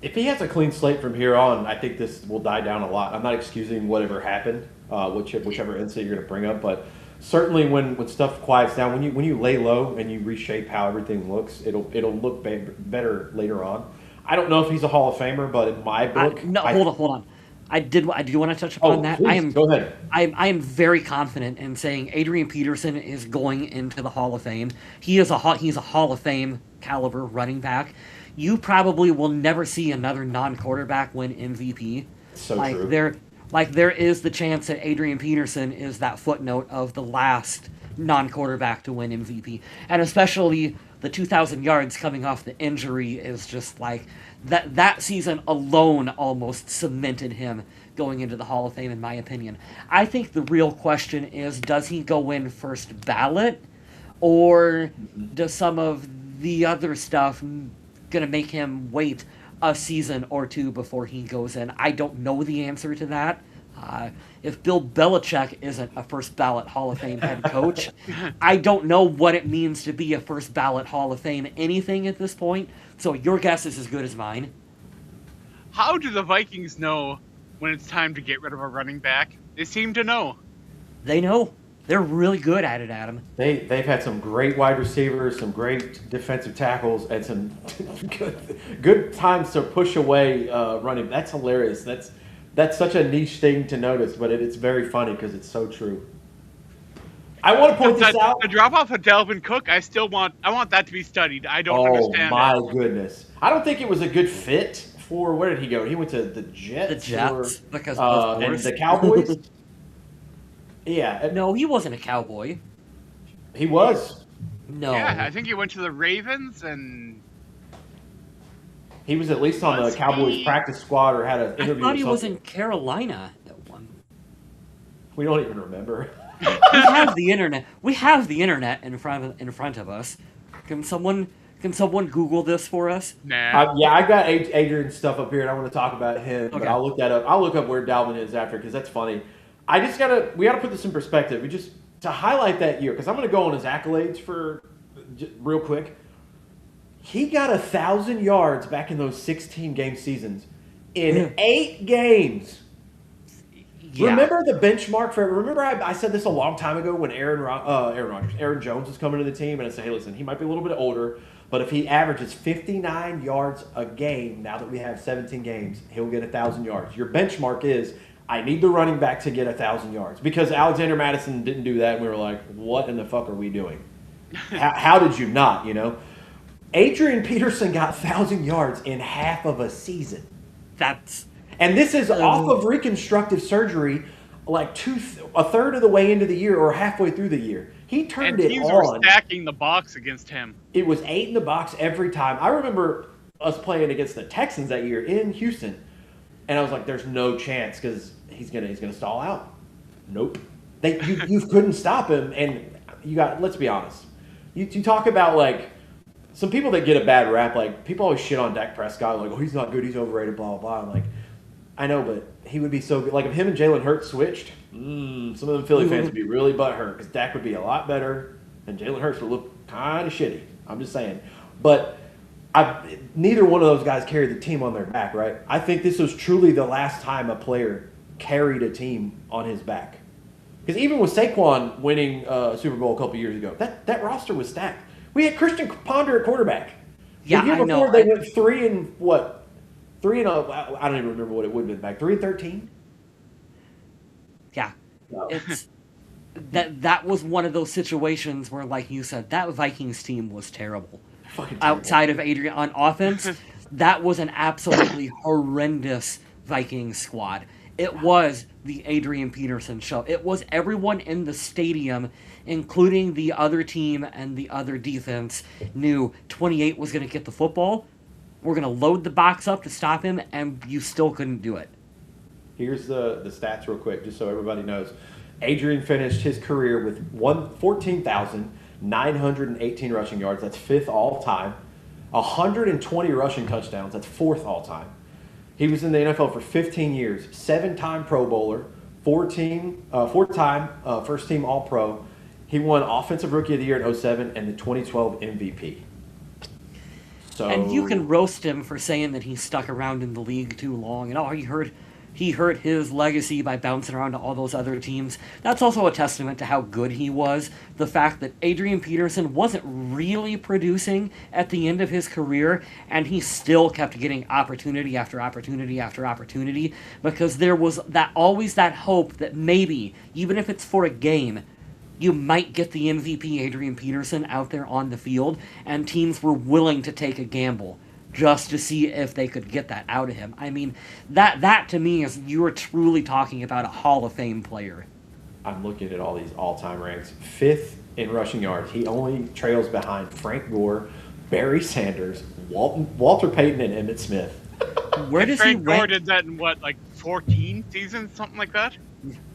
if he has a clean slate from here on, I think this will die down a lot. I'm not excusing whatever happened, whichever incident you're going to bring up, but certainly when stuff quiets down, when you lay low and you reshape how everything looks, it'll look better later on. I don't know if he's a Hall of Famer, but in my book, hold on. I do want to touch upon that. Please, go ahead. I am very confident in saying Adrian Peterson is going into the Hall of Fame. He's a Hall of Fame caliber running back. You probably will never see another non-quarterback win MVP. So true. There is the chance that Adrian Peterson is that footnote of the last non-quarterback to win MVP, and especially the 2,000 yards coming off the injury is just like that season alone almost cemented him going into the Hall of Fame, in my opinion. I think the real question is, does he go in first ballot, or does some of the other stuff gonna make him wait a season or two before he goes in? I don't know the answer to that. If Bill Belichick isn't a first ballot Hall of Fame head coach, I don't know what it means to be a first ballot Hall of Fame anything at this point. So your guess is as good as mine. How do the Vikings know when it's time to get rid of a running back? They seem to know. They know. They're really good at it, Adam. They've had some great wide receivers, some great defensive tackles, and some good times to push away running. That's hilarious. That's such a niche thing to notice, but it's very funny because it's so true. I want to point this out. The drop off of Dalvin Cook, I want that to be studied. I don't understand. Oh my goodness! I don't think it was a good fit for. Where did he go? He went to the Jets. The Jets, because and the Cowboys. Yeah. No, he wasn't a Cowboy. He was. No. Yeah, I think he went to the Ravens and. He was at least on the Cowboys practice squad or had an interview. I thought he was in Carolina at one. We don't even remember. We have the internet. We have the internet in front of us. Can someone Google this for us? Nah. Yeah, I got Adrian's stuff up here, and I want to talk about him. Okay. But I'll look that up. I'll look up where Dalvin is after because that's funny. We got to put this in perspective. to highlight that year, because I'm going to go on his accolades for real quick. He got 1,000 yards back in those 16-game seasons in 8 games. Yeah. Remember the benchmark for? Remember I said this a long time ago when Aaron Jones was coming to the team, and I said, hey, listen, he might be a little bit older, but if he averages 59 yards a game, now that we have 17 games, he'll get 1,000 yards. Your benchmark is, I need the running back to get 1,000 yards, because Alexander Mattison didn't do that, and we were like, what in the fuck are we doing? How did you not? Adrian Peterson got 1,000 yards in half of a season. And this is off of reconstructive surgery, like a third of the way into the year or halfway through the year. He turned it on. And teams were stacking the box against him. It was 8 in the box every time. I remember us playing against the Texans that year in Houston, and I was like, "There's no chance because he's gonna stall out." Nope. You couldn't stop him, and let's be honest. You talk about like. Some people that get a bad rap, like, people always shit on Dak Prescott, like, oh, he's not good, he's overrated, blah, blah, blah. I'm like, I know, but he would be so good. Like, if him and Jalen Hurts switched, some of them Philly fans would be really butthurt, because Dak would be a lot better, and Jalen Hurts would look kind of shitty. I'm just saying. But neither one of those guys carried the team on their back, right? I think this was truly the last time a player carried a team on his back. Because even with Saquon winning a Super Bowl a couple years ago, that roster was stacked. We had Christian Ponder at quarterback. Yeah, the year before, I know. They went 3 and what? 3 and I don't even remember what it would have been back. 3-13. Yeah, it's that was one of those situations where, like you said, that Vikings team was terrible. Fucking terrible. Outside of Adrian on offense, that was an absolutely horrendous Vikings squad. It was the Adrian Peterson show. It was everyone in the stadium, including the other team and the other defense, knew 28 was going to get the football. We're going to load the box up to stop him, and you still couldn't do it. Here's the stats real quick, just so everybody knows. Adrian finished his career with 14,918 rushing yards. That's 5th all-time. 120 rushing touchdowns. That's 4th all-time. He was in the NFL for 15 years, 7-time Pro Bowler, 4-time first-team All-Pro. He won Offensive Rookie of the Year in 2007 and the 2012 MVP. And you can roast him for saying that he stuck around in the league too long, and he hurt his legacy by bouncing around to all those other teams. That's also a testament to how good he was. The fact that Adrian Peterson wasn't really producing at the end of his career, and he still kept getting opportunity after opportunity after opportunity, because there was always that hope that maybe, even if it's for a game, you might get the MVP Adrian Peterson out there on the field, and teams were willing to take a gamble just to see if they could get that out of him. I mean, that to me is, you are truly talking about a Hall of Fame player. I'm looking at all these all-time ranks. 5th in rushing yards. He only trails behind Frank Gore, Barry Sanders, Walter Payton, and Emmitt Smith. Where does Frank Gore did that in what, like 14 seasons, something like that?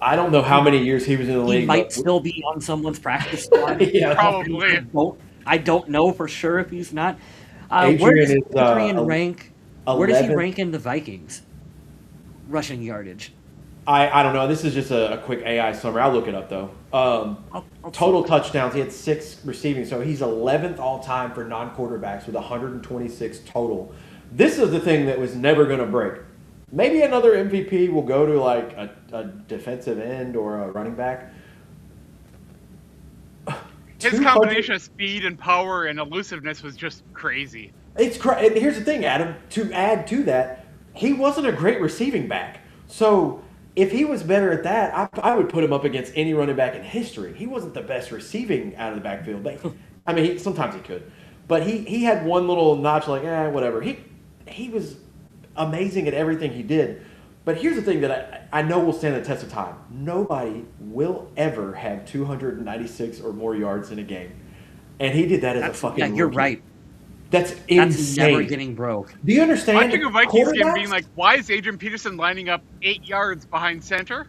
I don't know how many years he was in the league. He might still be on someone's practice squad. Yeah, probably. I don't know for sure if he's not. Adrian where does is, rank? 11th. Where does he rank in the Vikings rushing yardage? I don't know. This is just a quick AI summary. I'll look it up though. Total touchdowns. He had 6 receiving, so he's 11th all time for non-quarterbacks with 126 total. This is the thing that was never going to break. Maybe another MVP will go to like a defensive end or a running back. His combination of speed and power and elusiveness was just crazy. It's crazy. Here's the thing, Adam. To add to that, he wasn't a great receiving back. So if he was better at that, I would put him up against any running back in history. He wasn't the best receiving out of the backfield. But, I mean, sometimes he could. But he had one little notch like, whatever. He was amazing at everything he did. But here's the thing that I know will stand the test of time. Nobody will ever have 296 or more yards in a game. And he did that as a fucking rookie. You're right. That's insane. Never getting broke. Do you understand? Watching a Vikings game being like, why is Adrian Peterson lining up 8 yards behind center?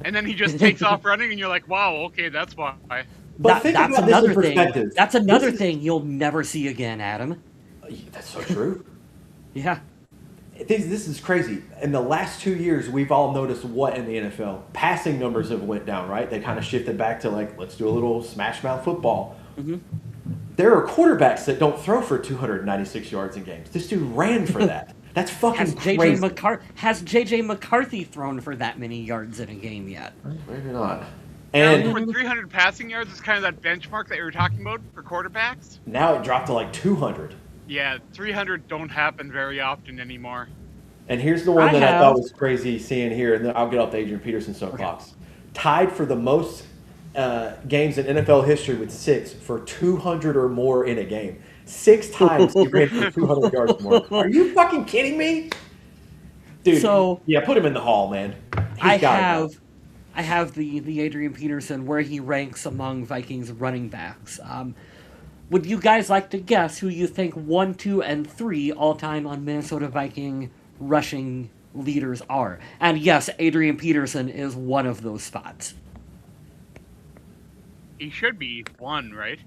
And then he just takes off running, and you're like, wow, okay, that's why. But think that's about another this in thing. perspective. That's another thing you'll never see again, Adam. That's so true. Yeah. This is crazy. In the last 2 years, we've all noticed what in the NFL? Passing numbers have went down, right? They kind of shifted back to like, let's do a little smash mouth football. Mm-hmm. There are quarterbacks that don't throw for 296 yards in games. This dude ran for that. That's fucking crazy. Has J.J. McCarthy thrown for that many yards in a game yet? Maybe not. And And 300 passing yards is kind of that benchmark that you were talking about for quarterbacks. now it dropped to like 200. Yeah, 300 don't happen very often anymore. And here's the one I that I have- thought was crazy seeing here, and then I'll get off the Adrian Peterson soapbox. Tied for the most games in NFL history with 6 for 200 or more in a game. 6 times he ran for 200 yards or more. Are you fucking kidding me? Dude, So- yeah, put him in the hall, man. I He's gotta go. have the Adrian Peterson where he ranks among Vikings running backs. Would you guys like to guess who you think 1, 2, and 3 all time on Minnesota Viking rushing leaders are? And yes, Adrian Peterson is one of those spots. He should be 1, right?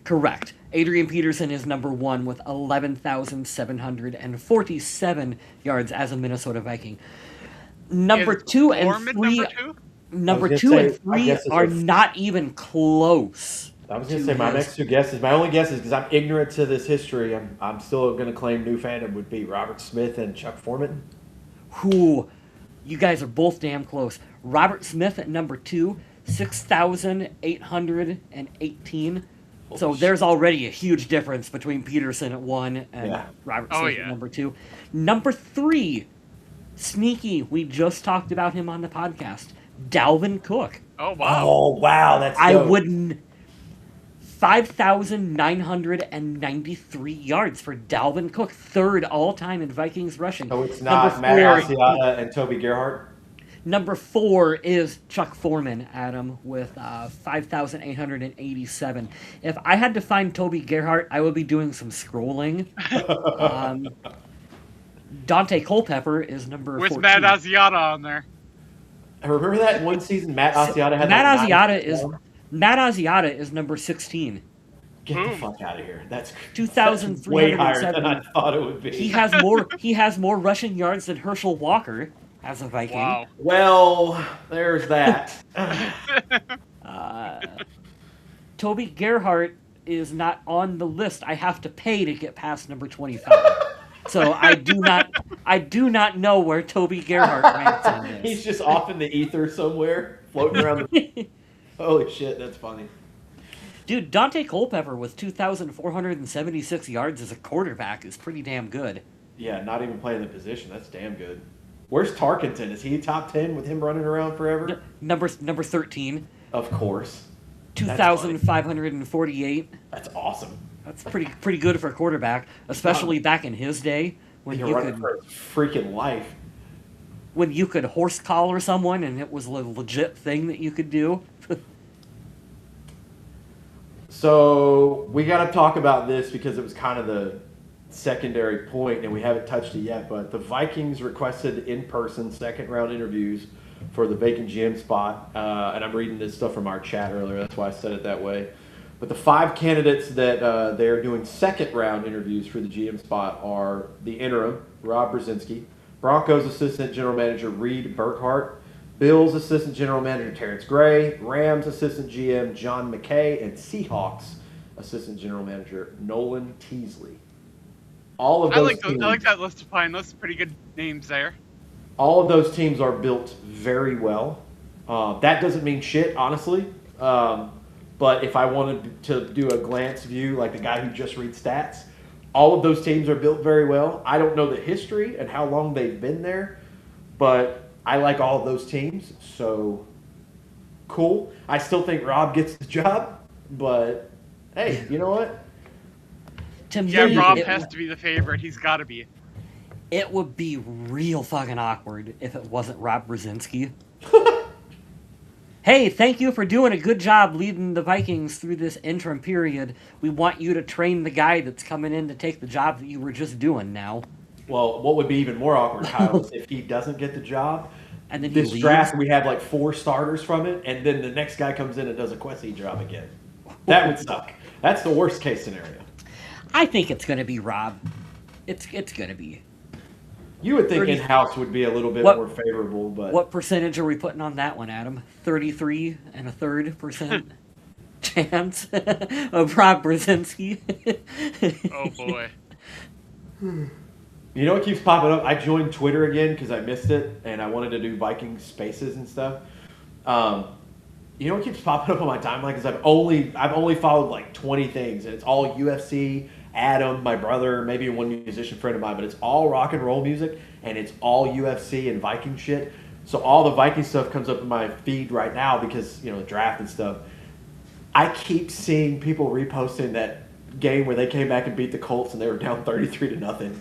Correct. Adrian Peterson is number 1 with 11,747 yards as a Minnesota Viking. Number Is 2 and Foreman 3, number 2? number I was 2 gonna and say, I 3 guess it's are a- not even close. I was going to to say my his- next 2 guesses. My only guesses, because I'm ignorant to this history, I'm still going to claim new fandom would be Robert Smith and Chuck Foreman. Who, you guys are both damn close. Robert Smith at number 2, 6,818. So Holy there's already a huge difference between Peterson at 1 and Yeah. Robert Oh, Smith yeah. at number 2. Number 3, sneaky. We just talked about him on the podcast. Dalvin Cook. Oh, wow. Oh, wow, that's I dope. wouldn't. 5,993 yards for Dalvin Cook, third all time in Vikings rushing. So it's not Matt Asiata and Toby Gerhart? Number 4 is Chuck Foreman, Adam, with 5,887. If I had to find Toby Gerhart, I would be doing some scrolling. Dante Culpepper is number With 14. Matt Asiata on there. Remember that one season Matt Asiata had Matt like Matt Asiata is number 16. Get the Boom. fuck out of here. That's 2,307. way higher than I thought it would be. He has more rushing yards than Herschel Walker as a Viking. Wow. Well, there's that. Toby Gerhart is not on the list. I have to pay to get past number 25. So I do not know where Toby Gerhart ranks on this. He's just off in the ether somewhere, floating around the... Holy shit, that's funny. Dude, Dante Culpepper with 2,476 yards as a quarterback is pretty damn good. Yeah, not even playing the position. That's damn good. Where's Tarkenton? Is he top 10 with him running around forever? Number 13, Of course. 2,548. That's awesome. That's pretty good for a quarterback, especially back in his day when You're you running could for his freaking life. horse collar someone and it was a legit thing that you could do. So we got to talk about this because it was kind of the secondary point, and we haven't touched it yet. But the Vikings requested in-person second-round interviews for the vacant GM spot, and I'm reading this stuff from our chat earlier. That's why I said it that way. But the 5 candidates that they're doing second-round interviews for the GM spot are the interim, Rob Brzezinski, Broncos assistant general manager Reed Burkhart, Bills assistant general manager Terrence Gray, Rams assistant GM John McKay, and Seahawks assistant general manager Nolan Teasley. All of I those like teams, that list of fine. Those pretty good names there. all of those teams are built very well. That doesn't mean shit, honestly. But if I wanted to do a glance view, like the guy who just reads stats, all of those teams are built very well. I don't know the history and how long they've been there, but I like all of those teams, so cool. I still think Rob gets the job, but hey, you know what? To Yeah, me, Rob it, has to be the favorite. He's got to be. it would be real fucking awkward if it wasn't Rob Brzezinski. Hey, thank you for doing a good job leading the Vikings through this interim period. We want you to train the guy that's coming in to take the job that you were just doing now. Well, what would be even more awkward, Kyle, is if he doesn't get the job. And then he This leaves. draft, we have like 4 starters from it, and then the next guy comes in and does a Quessy job again. That would suck. That's the worst case scenario. I think it's going to be Rob. It's going to be. You would think 30 in-house would be a little bit What- more favorable, but What percentage are we putting on that one, Adam? 33.33% chance of Rob Brzezinski. Oh boy. you know what keeps popping up? I joined Twitter again because I missed it and I wanted to do Viking spaces and stuff. You know what keeps popping up on my timeline? Because I've only followed like 20 things, and it's all UFC, Adam, my brother, maybe one musician friend of mine, but it's all rock and roll music, and it's all UFC and Viking shit. So all the Viking stuff comes up in my feed right now because, you know, the draft and stuff. I keep seeing people reposting that game where they came back and beat the Colts and they were down 33-0.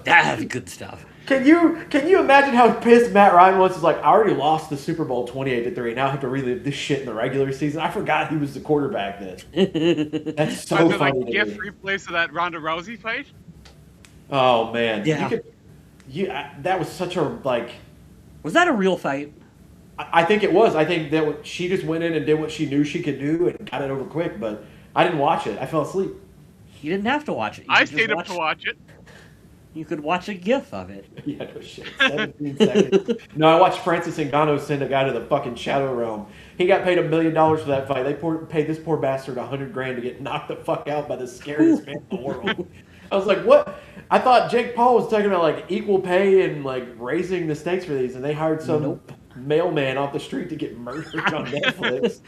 That's good stuff. Can you imagine how pissed Matt Ryan was? It's like, I already lost the Super Bowl 28-3. Now I have to relive this shit in the regular season. I forgot he was the quarterback then. That's so Was it funny. like GIF replays of that Ronda Rousey fight? Oh man, Yeah. that was such a like. Was that a real fight? I think it was. I think that she just went in and did what she knew she could do and got it over quick. But I didn't watch it. I fell asleep. You didn't have to watch it. You I could just stayed up to watch it. You could watch a GIF of it. Yeah, no shit. 17 seconds. No, I watched Francis Ngannou send a guy to the fucking Shadow Realm. He got paid $1 million for that fight. They paid this poor bastard $100,000 to get knocked the fuck out by the scariest man in the world. I was like, what? I thought Jake Paul was talking about like equal pay and like raising the stakes for these, and they hired some mailman off the street to get murdered on Netflix.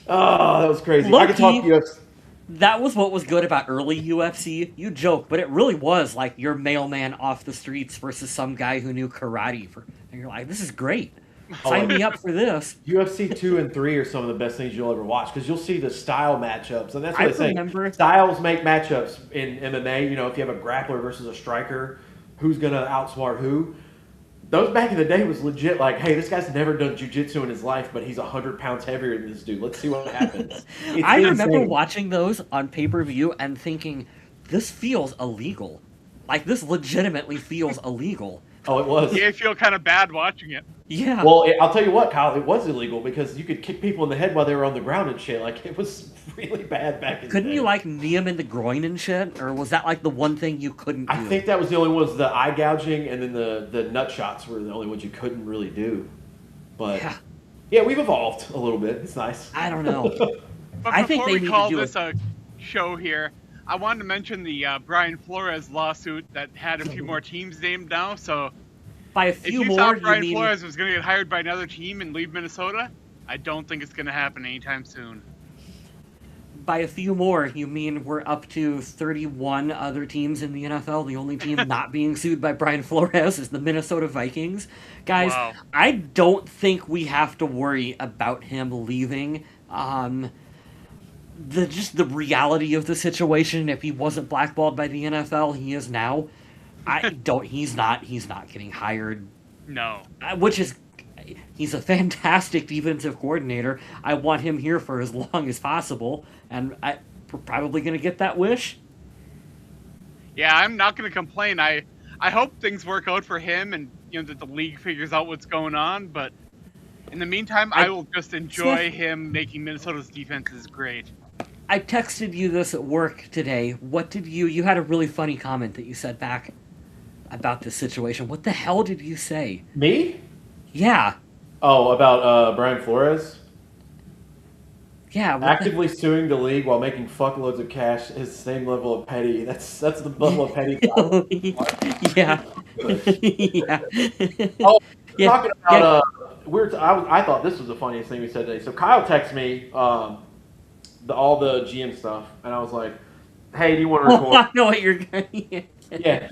Oh, that was crazy. I could talk UFC. That was what was good about early UFC. You joke, but it really was like your mailman off the streets versus some guy who knew karate. And you're like, this is great. Sign me up for this. UFC 2 and 3 are some of the best things you'll ever watch because you'll see the style matchups, and that's what I say. Styles make matchups in MMA. You know, if you have a grappler versus a striker, who's gonna outsmart who? Those back in the day was legit. Like, hey, this guy's never done jiu-jitsu in his life, but he's 100 pounds heavier than this dude. Let's see what happens. I remember watching those on pay-per-view and thinking, this feels illegal. Like, this legitimately feels illegal. Oh, it was. Yeah, I feel kind of bad watching it. Yeah. Well, I'll tell you what, Kyle, it was illegal because you could kick people in the head while they were on the ground and shit. Like, it was really bad back in the day. Couldn't you, like, knee him in the groin and shit? Or was that, like, the one thing you couldn't do? I think that was the only ones, the eye gouging and then the nut shots were the only ones you couldn't really do. But, yeah, we've evolved a little bit. It's nice. I don't know. But I think before they we need call to do this a show here, I wanted to mention the Brian Flores lawsuit that had a few more teams named now. So by a if few you more, thought Brian you mean Flores was going to get hired by another team and leave Minnesota, I don't think it's going to happen anytime soon. by a few more, you mean we're up to 31 other teams in the NFL? The only team not being sued by Brian Flores is the Minnesota Vikings. Guys, Wow. I don't think we have to worry about him leaving. Just the reality of the situation, if he wasn't blackballed by the NFL, he is now. He's not getting hired. No. Which is, he's a fantastic defensive coordinator. I want him here for as long as possible, and we're probably going to get that wish. Yeah, I'm not going to complain. I hope things work out for him and that the league figures out what's going on, but in the meantime, I will just enjoy him making Minnesota's defenses great. I texted you this at work today. What did you had a really funny comment that you said back about this situation. What the hell did you say? Me? Yeah. Oh, about Brian Flores? Yeah. Actively suing the league while making fuckloads of cash is the same level of petty. That's the level of petty. Yeah. Yeah. Oh, Yeah. talking about I thought this was the funniest thing we said today. So Kyle texted me all the GM stuff, and I was like, "Hey, do you want to record?" I know what you're going. Yeah.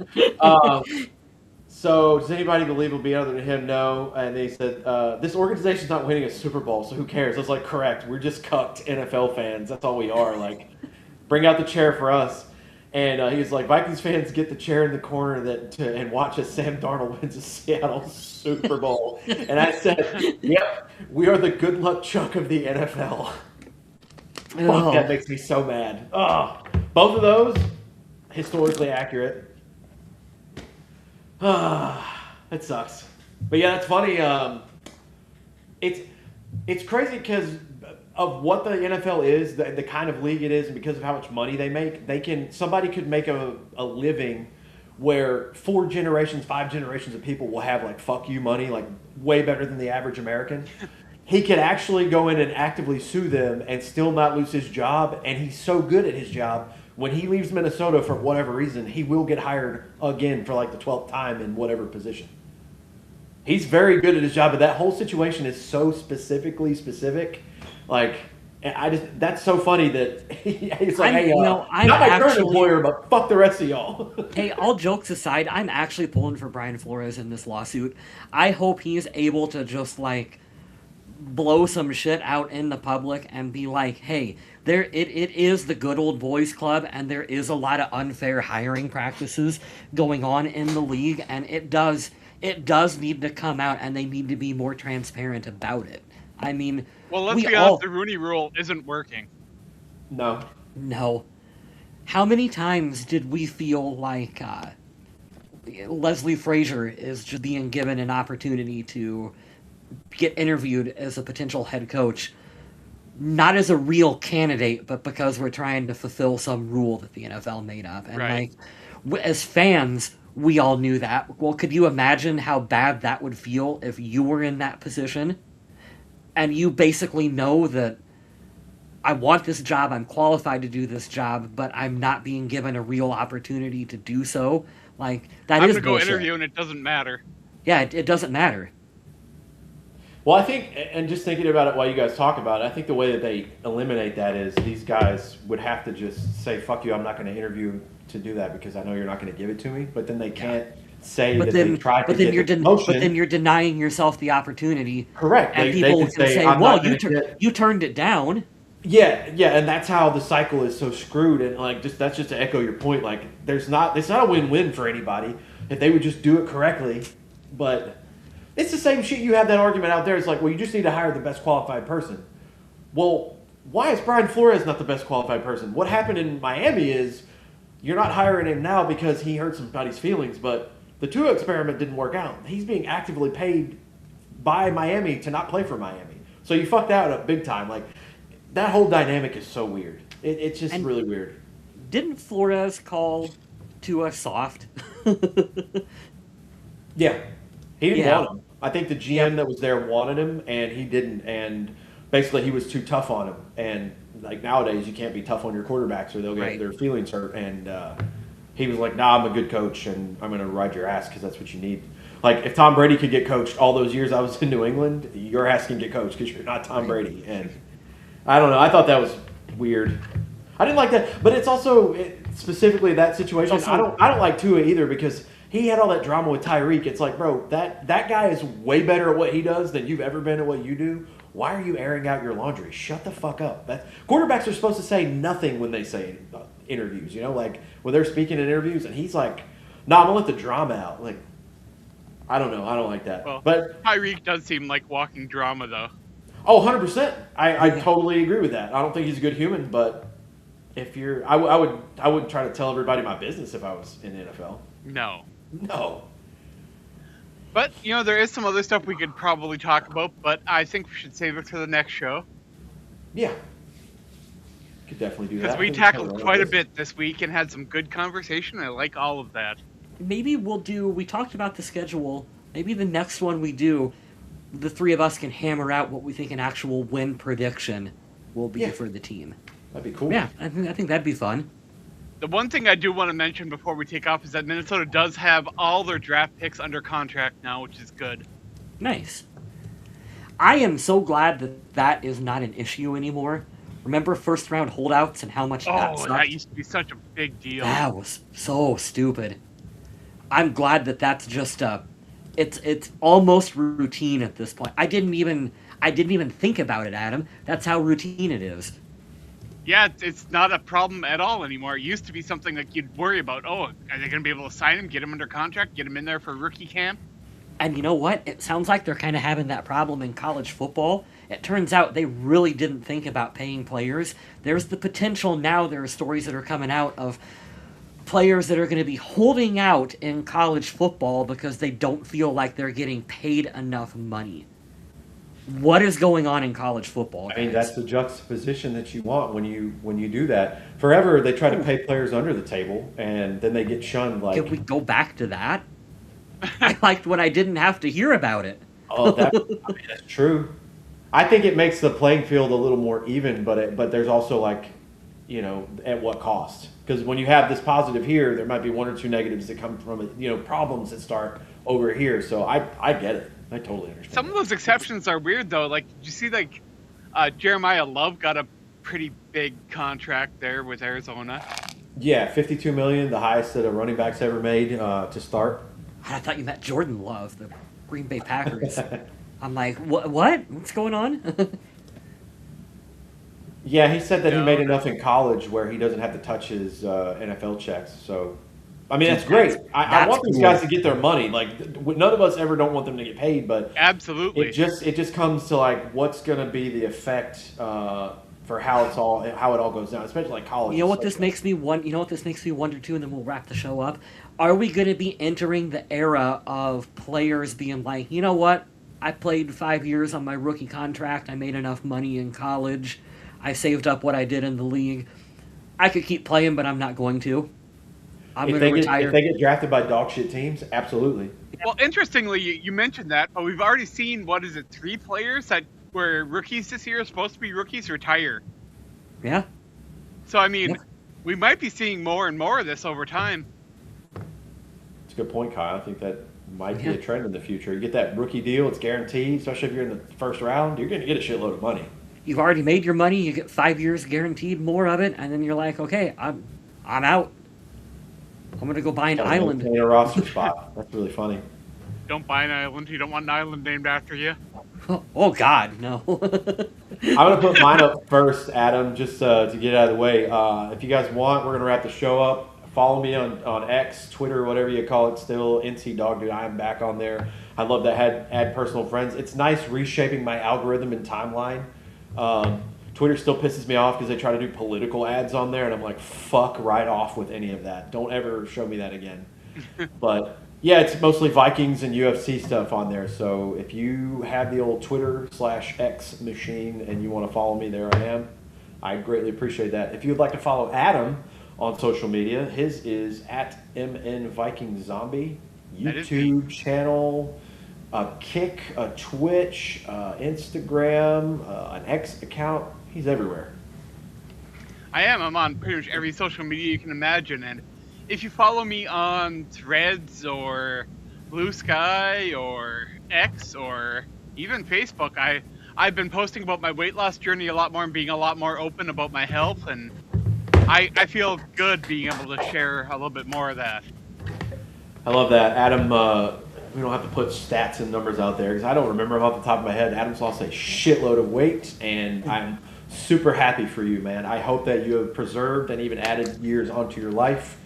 So does anybody believe it'll be other than him? No. And they said, this organization's not winning a Super Bowl, so who cares? I was like, correct. We're just cucked NFL fans. That's all we are. Like, bring out the chair for us. And he was like, Vikings fans, get the chair in the corner and watch as Sam Darnold wins a Seattle Super Bowl. And I said, yep, we are the good luck Chuck of the NFL. Fuck, that makes me so mad. Oh, both of those, historically accurate. That sucks. But yeah, that's funny. It's crazy because of what the NFL is, the kind of league it is, and because of how much money they make, somebody could make a living where 4 generations, 5 generations of people will have like fuck you money, like way better than the average American. He could actually go in and actively sue them and still not lose his job. And he's so good at his job. When he leaves Minnesota for whatever reason, he will get hired again for like the 12th time in whatever position. He's very good at his job, but that whole situation is so specifically specific. Like, that's so funny that he's like, hey, I'm not my current actually- employer, but fuck the rest of y'all. Hey, all jokes aside, I'm actually pulling for Brian Flores in this lawsuit. I hope he's able to just, like, blow some shit out in the public and be like, hey, it is the good old boys club, and there is a lot of unfair hiring practices going on in the league, and it does need to come out, and they need to be more transparent about it. I mean, well, let's be honest, the Rooney Rule isn't working. No. How many times did we feel like Leslie Frazier is just being given an opportunity to get interviewed as a potential head coach, not as a real candidate, but because we're trying to fulfill some rule that the NFL made up? And right. Like, as fans, we all knew that. Well, could you imagine how bad that would feel if you were in that position? And you basically know that I want this job, I'm qualified to do this job, but I'm not being given a real opportunity to do so. Like, that is bullshit. I'm going to go interview and it doesn't matter. Yeah, it doesn't matter. Well, I think, and just thinking about it while you guys talk about it, I think the way that they eliminate that is these guys would have to just say, fuck you, I'm not going to interview to do that because I know you're not going to give it to me. But then they can't say that they tried to get the promotion. But then you're denying yourself the opportunity. Correct. And people can say, well, you turned it down. Yeah, and that's how the cycle is so screwed. And like, that's just to echo your point. Like, it's not a win-win for anybody if they would just do it correctly. But it's the same shit. You have that argument out there. It's like, well, you just need to hire the best qualified person. Well, why is Brian Flores not the best qualified person? What happened in Miami is you're not hiring him now because he hurt somebody's feelings, but the Tua experiment didn't work out. He's being actively paid by Miami to not play for Miami. So you fucked out at big time. Like, that whole dynamic is so weird. It's just really weird. Didn't Flores call Tua soft? Yeah. He didn't want him. I think the GM that was there wanted him, and he didn't. And basically, he was too tough on him. And like nowadays, you can't be tough on your quarterbacks, or they'll get their feelings hurt. And he was like, "Nah, I'm a good coach, and I'm going to ride your ass because that's what you need." Like if Tom Brady could get coached all those years I was in New England, your ass can get coached because you're not Tom Brady. And I don't know. I thought that was weird. I didn't like that, but it's also specifically that situation. I don't like Tua either because he had all that drama with Tyreek. It's like, bro, that guy is way better at what he does than you've ever been at what you do. Why are you airing out your laundry? Shut the fuck up. Quarterbacks are supposed to say nothing when they say interviews. You know, like when they're speaking in interviews, and he's like, "No, I'm gonna let the drama out." Like, I don't know. I don't like that. Well, but Tyreek does seem like walking drama, though. Oh, 100%. I totally agree with that. I don't think he's a good human, but if you're, I would try to tell everybody my business if I was in the NFL. No. But, you know, there is some other stuff we could probably talk about, but I think we should save it for the next show. Yeah. Could definitely do that. Because we tackled quite a bit this week and had some good conversation. I like all of that. Maybe we talked about the schedule. Maybe the next one we do, the three of us can hammer out what we think an actual win prediction will be for the team. That'd be cool. Yeah, I think that'd be fun. The one thing I do want to mention before we take off is that Minnesota does have all their draft picks under contract now, which is good. Nice. I am so glad that is not an issue anymore. Remember first round holdouts and how much that sucked? That used to be such a big deal. That was so stupid. I'm glad that's just it's almost routine at this point. I didn't even think about it, Adam. That's how routine it is. Yeah, it's not a problem at all anymore. It used to be something like you'd worry about. Oh, are they going to be able to sign him, get him under contract, get him in there for rookie camp? And you know what? It sounds like they're kind of having that problem in college football. It turns out they really didn't think about paying players. There's the potential now. There are stories that are coming out of players that are going to be holding out in college football because they don't feel like they're getting paid enough money. What is going on in college football, I mean, guys? that's the juxtaposition that you want when you do that. Forever, they try to pay players under the table, and then they get shunned. Can we Like, go back to that? I liked when I didn't have to hear about it. oh, I mean, that's true. I think it makes the playing field a little more even, but there's also like, at what cost? Because when you have this positive here, there might be one or two negatives that come from it. Problems that start over here. So I get it. I totally understand. Some of those exceptions are weird though. Like, did you see Jeremiah Love got a pretty big contract there with Arizona? Yeah, 52 million, the highest that a running back's ever made to start. I thought you meant Jordan Love, the Green Bay Packers. I'm like, what? What's going on? Yeah, he said that he No. made enough in college where he doesn't have to touch his NFL checks. So, I mean, that's great. I That's want these cool. guys to get their money. Like, none of us ever don't want them to get paid, but Absolutely. it just comes to like what's going to be the effect for how it all goes down, especially like college. You know what this makes me wonder? You know what this makes me wonder too, and then we'll wrap the show up. Are we going to be entering the era of players being like, you know what? I played 5 years on my rookie contract. I made enough money in college. I saved up what I did in the league. I could keep playing, but I'm not going to. I'm If going to they retire. if they get drafted by dog shit teams, absolutely. Well, interestingly, you mentioned that, but we've already seen, 3 players that were rookies this year, supposed to be rookies, retire. Yeah. So, I mean, Yeah. we might be seeing more and more of this over time. It's a good point, Kyle. I think that might be Yeah. a trend in the future. You get that rookie deal; it's guaranteed. Especially if you're in the first round, you're going to get a shitload of money. You've already made your money. You get 5 years guaranteed, more of it, and then you're like, okay, I'm out. I'm going to go buy an island. In a roster spot. That's really funny. Don't buy an island. You don't want an island named after you. Oh God, no. I'm gonna put mine up first, Adam, just to get it out of the way. If you guys want, we're gonna wrap the show up. Follow me on X, Twitter, whatever you call it. Still NC Dog Dude. I am back on there. I love that. Add personal friends. It's nice reshaping my algorithm and timeline. Twitter still pisses me off because they try to do political ads on there, and I'm like, fuck right off with any of that. Don't ever show me that again. But yeah, it's mostly Vikings and UFC stuff on there. So if you have the old Twitter/X machine and you want to follow me, there I am. I greatly appreciate that. If you'd like to follow Adam on social media, his is at MNVikingZombie, That is YouTube channel, a Kick, a Twitch, Instagram, an X account. He's everywhere. I'm on pretty much every social media you can imagine, and if you follow me on Threads or Blue Sky or X or even Facebook, I've been posting about my weight loss journey a lot more and being a lot more open about my health, and I feel good being able to share a little bit more of that. I love that. Adam, we don't have to put stats and numbers out there because I don't remember them off the top of my head. Adam's lost a shitload of weight, and I'm super happy for you, man. I hope that you have preserved and even added years onto your life.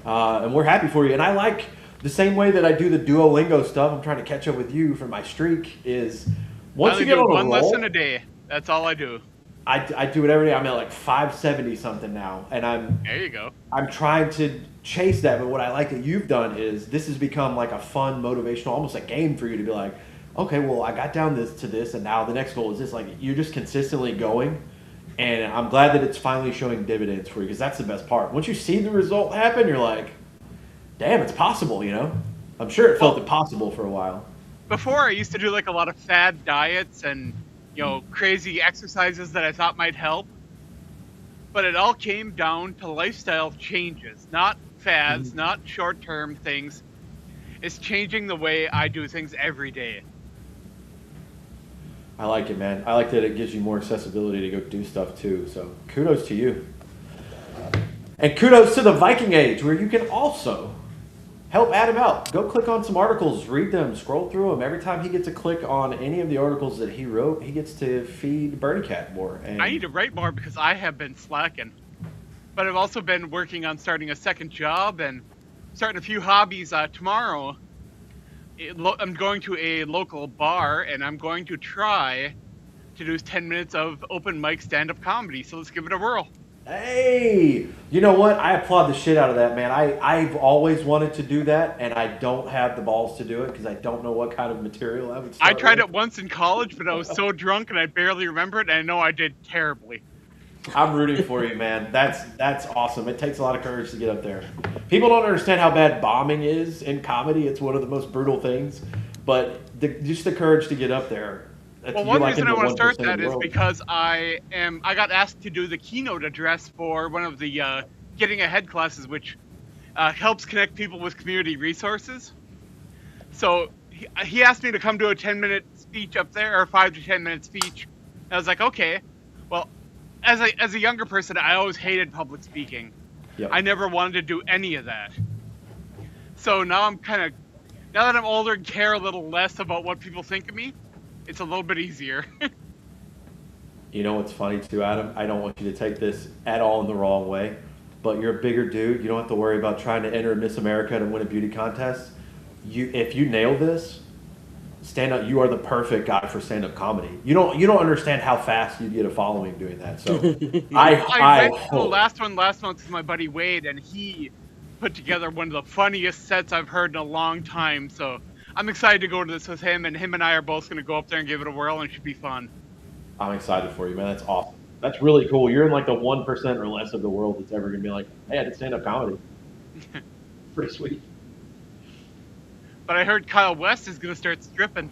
And we're happy for you. And I like the same way that I do the Duolingo stuff. I'm trying to catch up with you for my streak is once I you only get do on a one roll, lesson a day. That's all I do. I do it every day. I'm at like 570 something now. And There you go. I'm trying to chase that. But what I like that you've done is this has become like a fun, motivational, almost a game for you to be like, okay, well, I got down to this, and now the next goal is this. Like, you're just consistently going. And I'm glad that it's finally showing dividends for you because that's the best part. Once you see the result happen, you're like, damn, it's possible, you know? I'm sure it felt impossible for a while. Before, I used to do like a lot of fad diets and, crazy exercises that I thought might help. But it all came down to lifestyle changes, not fads, not short-term things. It's changing the way I do things every day. I like it, man. I like that it gives you more accessibility to go do stuff too. So kudos to you. And kudos to the Viking Age, where you can also help Adam out. Go click on some articles, read them, scroll through them. Every time he gets a click on any of the articles that he wrote, he gets to feed Birdie Cat more. And I need to write more because I have been slacking. But I've also been working on starting a second job and starting a few hobbies. Tomorrow, I'm going to a local bar and I'm going to try to do 10 minutes of open mic stand-up comedy. So let's give it a whirl. Hey, you know what? I applaud the shit out of that, man. I've always wanted to do that, and I don't have the balls to do it because I don't know what kind of material I would I start tried with. it once in college, but I was so drunk and I barely remember it, and I know I did terribly. I'm rooting for you, man. That's awesome. It takes a lot of courage to get up there. People don't understand how bad bombing is in comedy. It's one of the most brutal things, but just the courage to get up there. Well, You're one like reason in I the want to start 1% of that the is world. because I got asked to do the keynote address for one of the Getting Ahead classes, which helps connect people with community resources. So he asked me to come do a 10-minute speech up there, or 5 to 10-minute speech. And I was like, okay. Well, as a younger person, I always hated public speaking. Yep. I never wanted to do any of that. So now now that I'm older and care a little less about what people think of me, it's a little bit easier. You know what's funny too, Adam? I don't want you to take this at all in the wrong way, but you're a bigger dude. You don't have to worry about trying to enter Miss America to win a beauty contest. If you nail this, stand up. You are the perfect guy for stand up comedy. You don't understand how fast you get a following doing that. So I went to the hope. last one last month with my buddy Wade, and he put together one of the funniest sets I've heard in a long time. So I'm excited to go to this with him, and him and I are both going to go up there and give it a whirl, and it should be fun. I'm excited for you, man. That's awesome. That's really cool. You're in like the 1% or less of the world that's ever gonna be like, hey, I did stand up comedy. Pretty sweet. But I heard Kyle West is going to start stripping.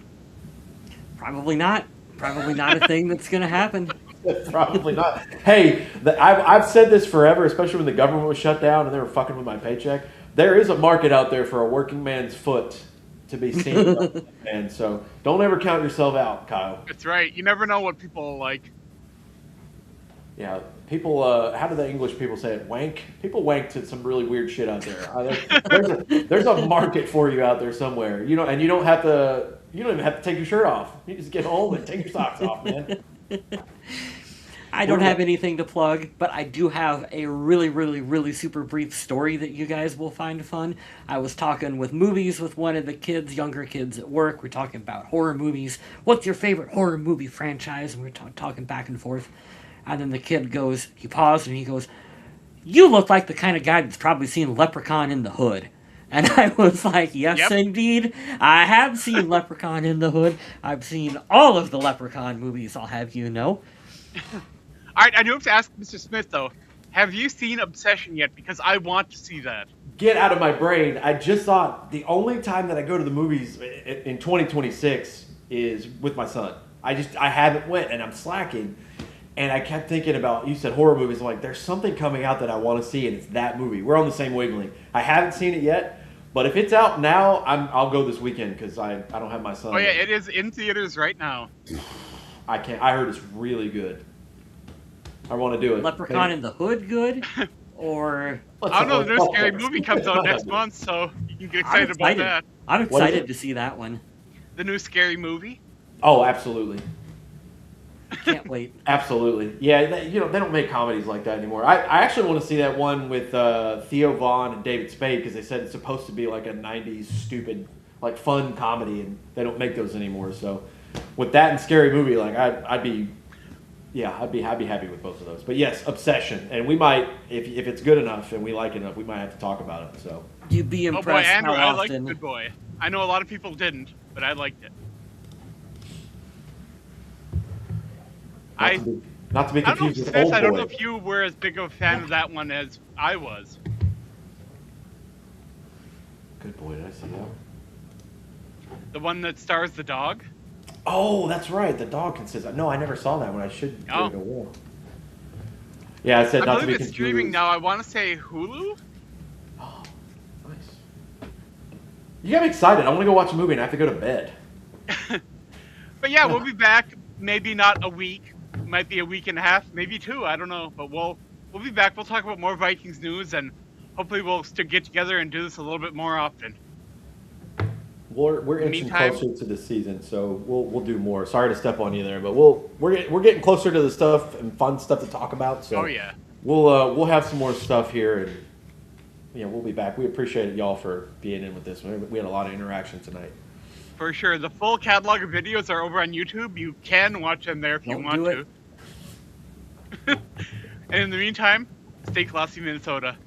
Probably not. Probably not a thing that's going to happen. Probably not. Hey, I've said this forever, especially when the government was shut down and they were fucking with my paycheck. There is a market out there for a working man's foot to be seen. And so don't ever count yourself out, Kyle. That's right. You never know what people like. Yeah, people. How do the English people say it? Wank. People wank to some really weird shit out there. There's a market for you out there somewhere. You know, and you don't have to. You don't even have to take your shirt off. You just get home and take your socks off, man. I don't have anything to plug, but I do have a really, really, really super brief story that you guys will find fun. I was talking with movies with one of the kids, younger kids at work. We're talking about horror movies. What's your favorite horror movie franchise? And we're talking back and forth. And then the kid goes, he paused and he goes, "You look like the kind of guy that's probably seen Leprechaun in the Hood." And I was like, yes, Yep. indeed. I have seen Leprechaun in the Hood. I've seen all of the Leprechaun movies, I'll have you know. All right, I do have to ask Mr. Smith, though. Have you seen Obsession yet? Because I want to see that. Get out of my brain. I just thought the only time that I go to the movies in 2026 is with my son. I haven't went and I'm slacking. And I kept thinking about, you said horror movies. I'm like, there's something coming out that I want to see, and it's that movie. We're on the same wavelength. I haven't seen it yet, but if it's out now, I'll go this weekend because I don't have my son. Oh, yeah, it is in theaters right now. I can't. I heard it's really good. I want to do it. Leprechaun in the Hood good? Or... I don't know, the new scary movie comes out next month, so you can get excited about that. I'm What is excited it? to see that one. The new scary movie. Oh, absolutely. Can't wait. Absolutely. Yeah, they don't make comedies like that anymore. I actually want to see that one with Theo Vaughn and David Spade because they said it's supposed to be like a 90s stupid, like fun comedy, and they don't make those anymore. So with that and Scary Movie, like I'd be happy with both of those. But yes, Obsession. And we might, if it's good enough and we like it enough, we might have to talk about it. So You'd be Oh boy, impressed Andrew, how I liked often... Good Boy. I know a lot of people didn't, but I liked it. not to be I don't know, confused with Smith, Old I don't Boy. know if you were as big of a fan of that one as I was. Good Boy, did I see that? The one that stars the dog. Oh, that's right. The dog consists. No, I never saw that one. I should give Oh. it a whirl. Yeah, I said I not to believe be it's confused. streaming now. I want to say Hulu. Oh, nice. You got me excited. I want to go watch a movie and I have to go to bed. But yeah, we'll be back. Maybe not a week. Might be a week and a half, maybe two. I don't know. But we'll be back. We'll talk about more Vikings news, and hopefully we'll still get together and do this a little bit more often. We're inching Meantime- closer to the season, so we'll do more. Sorry to step on you there, but we're getting closer to the stuff and fun stuff to talk about. So Oh yeah. we'll have some more stuff here, and we'll be back. We appreciate y'all for being in with this. We had a lot of interaction tonight. For sure. The full catalog of videos are over on YouTube. You can watch them there if you Don't want do to. And in the meantime, stay classy, Minnesota.